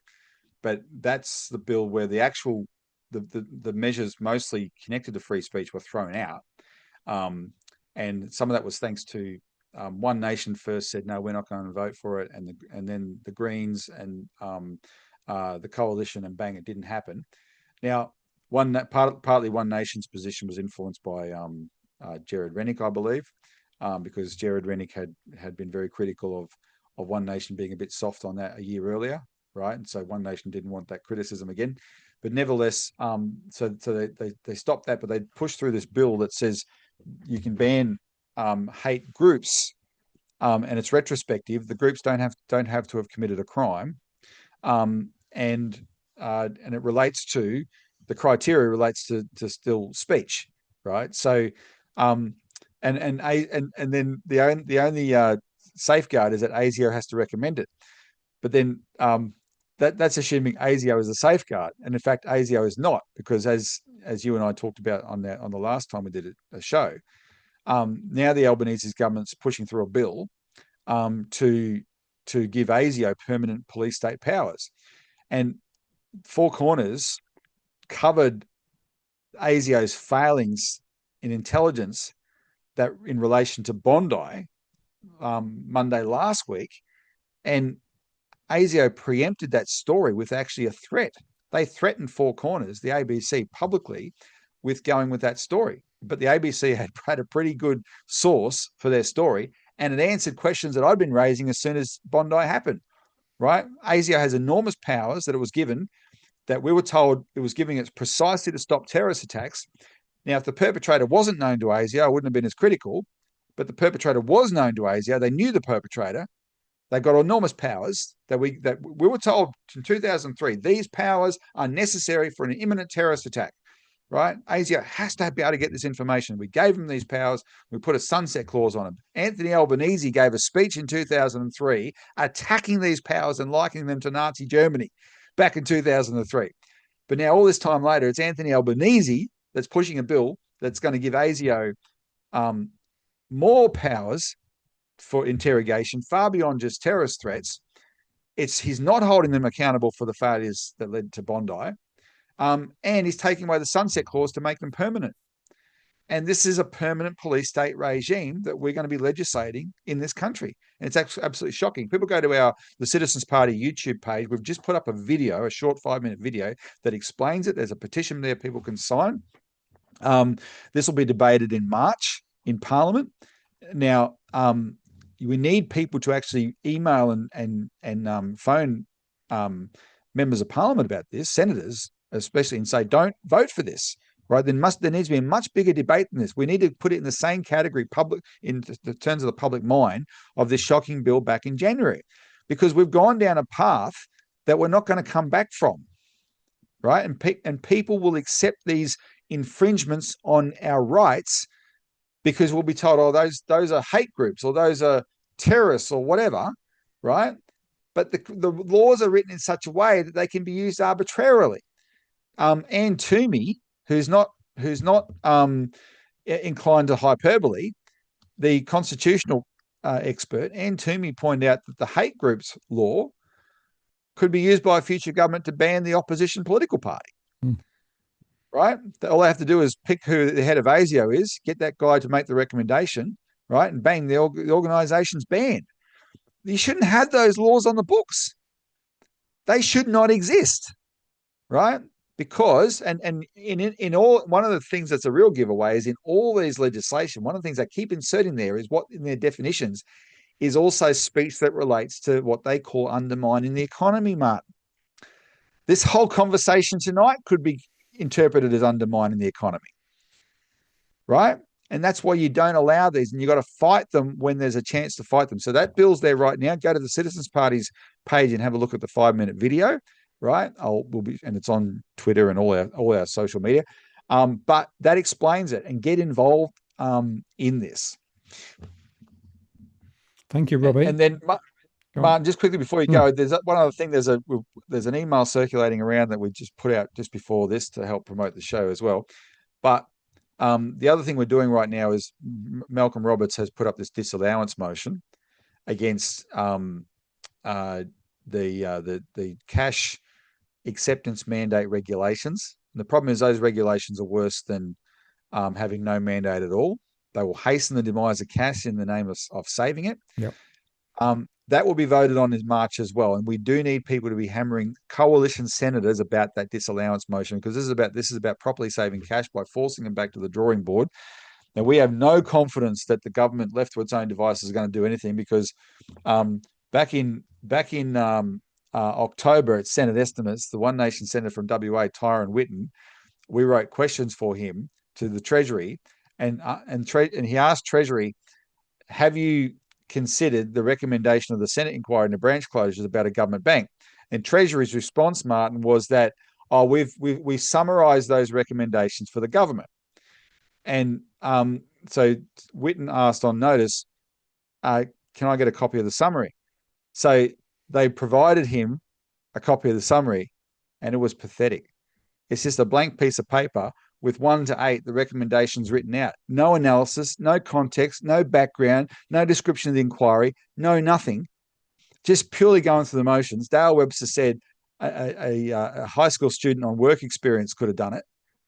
but that's the bill where the actual the measures mostly connected to free speech were thrown out, and some of that was thanks to One Nation first said no, we're not going to vote for it, and then the Greens and the coalition, and bang, it didn't happen. Now, partly One Nation's position was influenced by Gerard Rennick, I believe, because Gerard Rennick had been very critical of One Nation being a bit soft on that a year earlier, right? And so One Nation didn't want that criticism again. But nevertheless, so they stopped that, but they pushed through this bill that says you can ban hate groups, and it's retrospective. The groups don't have to have committed a crime, and it relates to the criteria relates to still speech, right? So, and then the only safeguard is that ASIO has to recommend it, but then that's assuming ASIO is a safeguard, and in fact ASIO is not, because as you and I talked about on the last time we did a show, now the Albanese government's pushing through a bill to give ASIO permanent police state powers, and Four Corners covered ASIO's failings in intelligence that in relation to Bondi Monday last week, and ASIO preempted that story with actually a threat. They threatened Four Corners, the ABC, publicly with going with that story. But the ABC had a pretty good source for their story, and it answered questions that I'd been raising as soon as Bondi happened, right? ASIO has enormous powers that it was given, that we were told it was giving it precisely to stop terrorist attacks. Now, if the perpetrator wasn't known to ASIO, I wouldn't have been as critical, but the perpetrator was known to ASIO. They knew the perpetrator. They got enormous powers that we were told in 2003, these powers are necessary for an imminent terrorist attack, right? ASIO has to be able to get this information. We gave them these powers. We put a sunset clause on them. Anthony Albanese gave a speech in 2003 attacking these powers and likening them to Nazi Germany back in 2003. But now all this time later, it's Anthony Albanese that's pushing a bill that's going to give ASIO more powers for interrogation, far beyond just terrorist threats. He's not holding them accountable for the failures that led to Bondi, and he's taking away the sunset clause to make them permanent. And this is a permanent police state regime that we're going to be legislating in this country. And it's absolutely shocking. People go to the Citizens Party YouTube page. We've just put up a video, a short 5-minute video that explains it. There's a petition there people can sign. This will be debated in March in Parliament. Now, we need people to actually email and phone members of Parliament about this, senators especially, and say, don't vote for this. Right, there needs to be a much bigger debate than this. We need to put it in the same category, in the terms of the public mind, of this shocking bill back in January, because we've gone down a path that we're not going to come back from, right? And people will accept these infringements on our rights because we'll be told, oh, those are hate groups or those are terrorists or whatever, right? But the laws are written in such a way that they can be used arbitrarily. Anne Toomey, who's not inclined to hyperbole, the constitutional expert, Anne Toomey, pointed out that the hate groups law could be used by a future government to ban the opposition political party. Right? All they have to do is pick who the head of ASIO is, get that guy to make the recommendation, right? And bang, the organization's banned. You shouldn't have those laws on the books. They should not exist, right? Because, and in all, one of the things that's a real giveaway is in all these legislation, one of the things they keep inserting there is what in their definitions is also speech that relates to what they call undermining the economy, Martin. This whole conversation tonight could be interpreted as undermining the economy, right? And that's why you don't allow these, and you've got to fight them when there's a chance to fight them. So that bill's there right now. Go to the Citizens Party's page and have a look at the 5-minute video. Right, and it's on Twitter and all our social media, but that explains it. And get involved in this. Thank you, Robbie. And then, Martin, just quickly before you go, there's one other thing. There's an email circulating around that we just put out just before this to help promote the show as well. But the other thing we're doing right now is Malcolm Roberts has put up this disallowance motion against the cash acceptance mandate regulations. And the problem is those regulations are worse than having no mandate at all. They will hasten the demise of cash in the name of saving it. Yep. That will be voted on in March as well. And we do need people to be hammering coalition senators about that disallowance motion, because this is about properly saving cash by forcing them back to the drawing board. Now, we have no confidence that the government left to its own devices is going to do anything, because back in October at Senate estimates, the One Nation Senator from WA, Tyron Whitten, we wrote questions for him to the Treasury, and he asked Treasury, have you considered the recommendation of the Senate inquiry into branch closures about a government bank? And Treasury's response, Martin, was that, we summarised those recommendations for the government. And so Whitten asked on notice, can I get a copy of the summary? So they provided him a copy of the summary, and it was pathetic. It's just a blank piece of paper with 1 to 8, the recommendations written out. No analysis, no context, no background, no description of the inquiry, no nothing. Just purely going through the motions. Dale Webster said a high school student on work experience could have done it.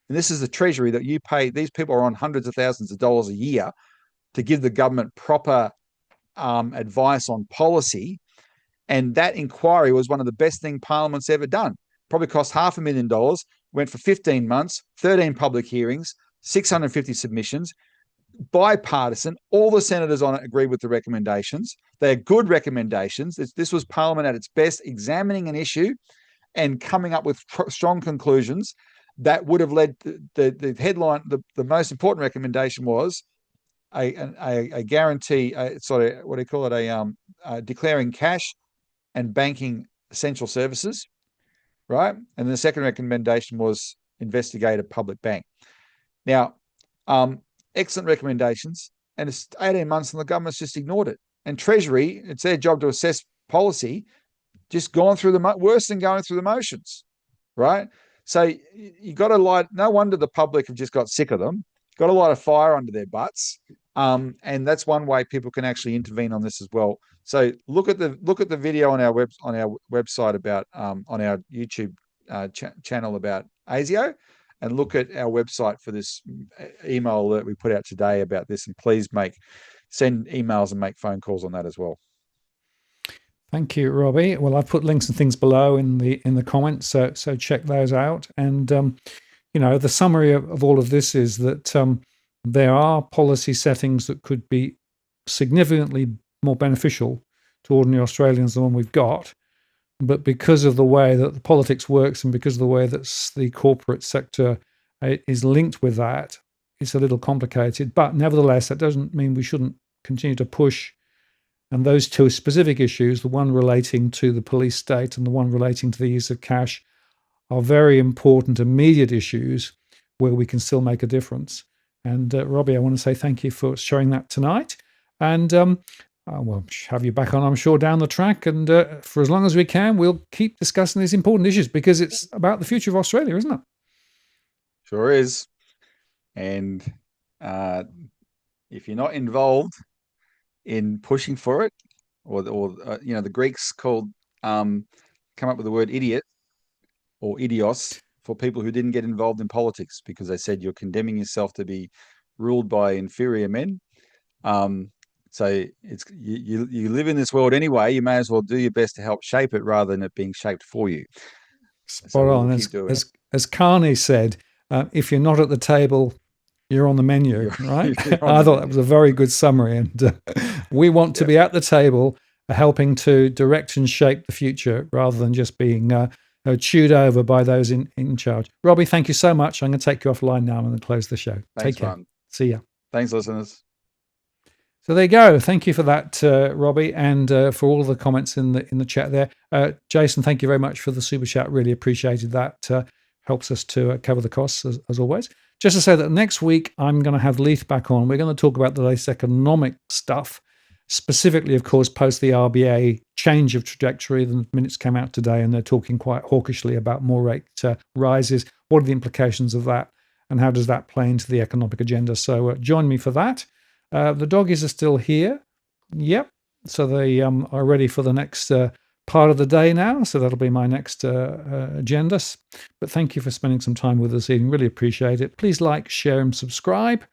And this is the Treasury that you pay. These people are on hundreds of thousands of dollars a year to give the government proper advice on policy. And that inquiry was one of the best things Parliament's ever done. Probably cost $500,000, went for 15 months, 13 public hearings, 650 submissions, bipartisan. All the senators on it agreed with the recommendations. They're good recommendations. This was Parliament at its best, examining an issue and coming up with strong conclusions that would have led the headline. The most important recommendation was a guarantee, what do you call it? Declaring cash and banking essential services, right? And the second recommendation was investigate a public bank. Now, excellent recommendations, and it's 18 months and the government's just ignored it. And Treasury, it's their job to assess policy, just gone through worse than going through the motions, right? So you got to light. No wonder the public have just got sick of them. Got a lot of fire under their butts, and that's one way people can actually intervene on this as well. So look at the video on our website about on our YouTube channel about ASIO, and look at our website for this email that we put out today about this. And please send emails and make phone calls on that as well. Thank you, Robbie. Well, I've put links and things below in the comments, so check those out. And the summary of all of this is that there are policy settings that could be significantly more beneficial to ordinary Australians than the one we've got. But because of the way that the politics works and because of the way that the corporate sector is linked with that, it's a little complicated. But nevertheless, that doesn't mean we shouldn't continue to push. And those two specific issues, the one relating to the police state and the one relating to the use of cash, are very important immediate issues where we can still make a difference. And Robbie, I want to say thank you for sharing that tonight. And we'll have you back on, I'm sure, down the track. And for as long as we can, we'll keep discussing these important issues because it's about the future of Australia, isn't it? Sure is. And if you're not involved in pushing for it, or the Greeks come up with the word idiot or idios for people who didn't get involved in politics because they said you're condemning yourself to be ruled by inferior men. So it's you live in this world anyway. You may as well do your best to help shape it rather than it being shaped for you. Spot on. As Carney said, if you're not at the table, you're on the menu, right? I thought that was a very good summary. And we want to be at the table helping to direct and shape the future rather than just being chewed over by those in charge. Robbie, thank you so much. I'm going to take you offline now. I'm going to close the show. Thanks, Take care. Ron. See ya. Thanks, listeners. So there you go. Thank you for that, Robbie, and for all of the comments in the chat there. Jason, thank you very much for the super chat. Really appreciated that. Helps us to cover the costs as always. Just to say that next week I'm going to have Leith back on. We're going to talk about the latest economic stuff, specifically, of course, post the RBA change of trajectory. The minutes came out today, and they're talking quite hawkishly about more rate rises. What are the implications of that, and how does that play into the economic agenda? So join me for that. The doggies are still here. Yep. So they are ready for the next part of the day now. So that'll be my next agenda. But thank you for spending some time with us this evening. Really appreciate it. Please like, share, and subscribe.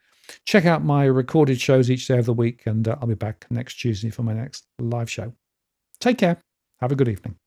Check out my recorded shows each day of the week. And I'll be back next Tuesday for my next live show. Take care. Have a good evening.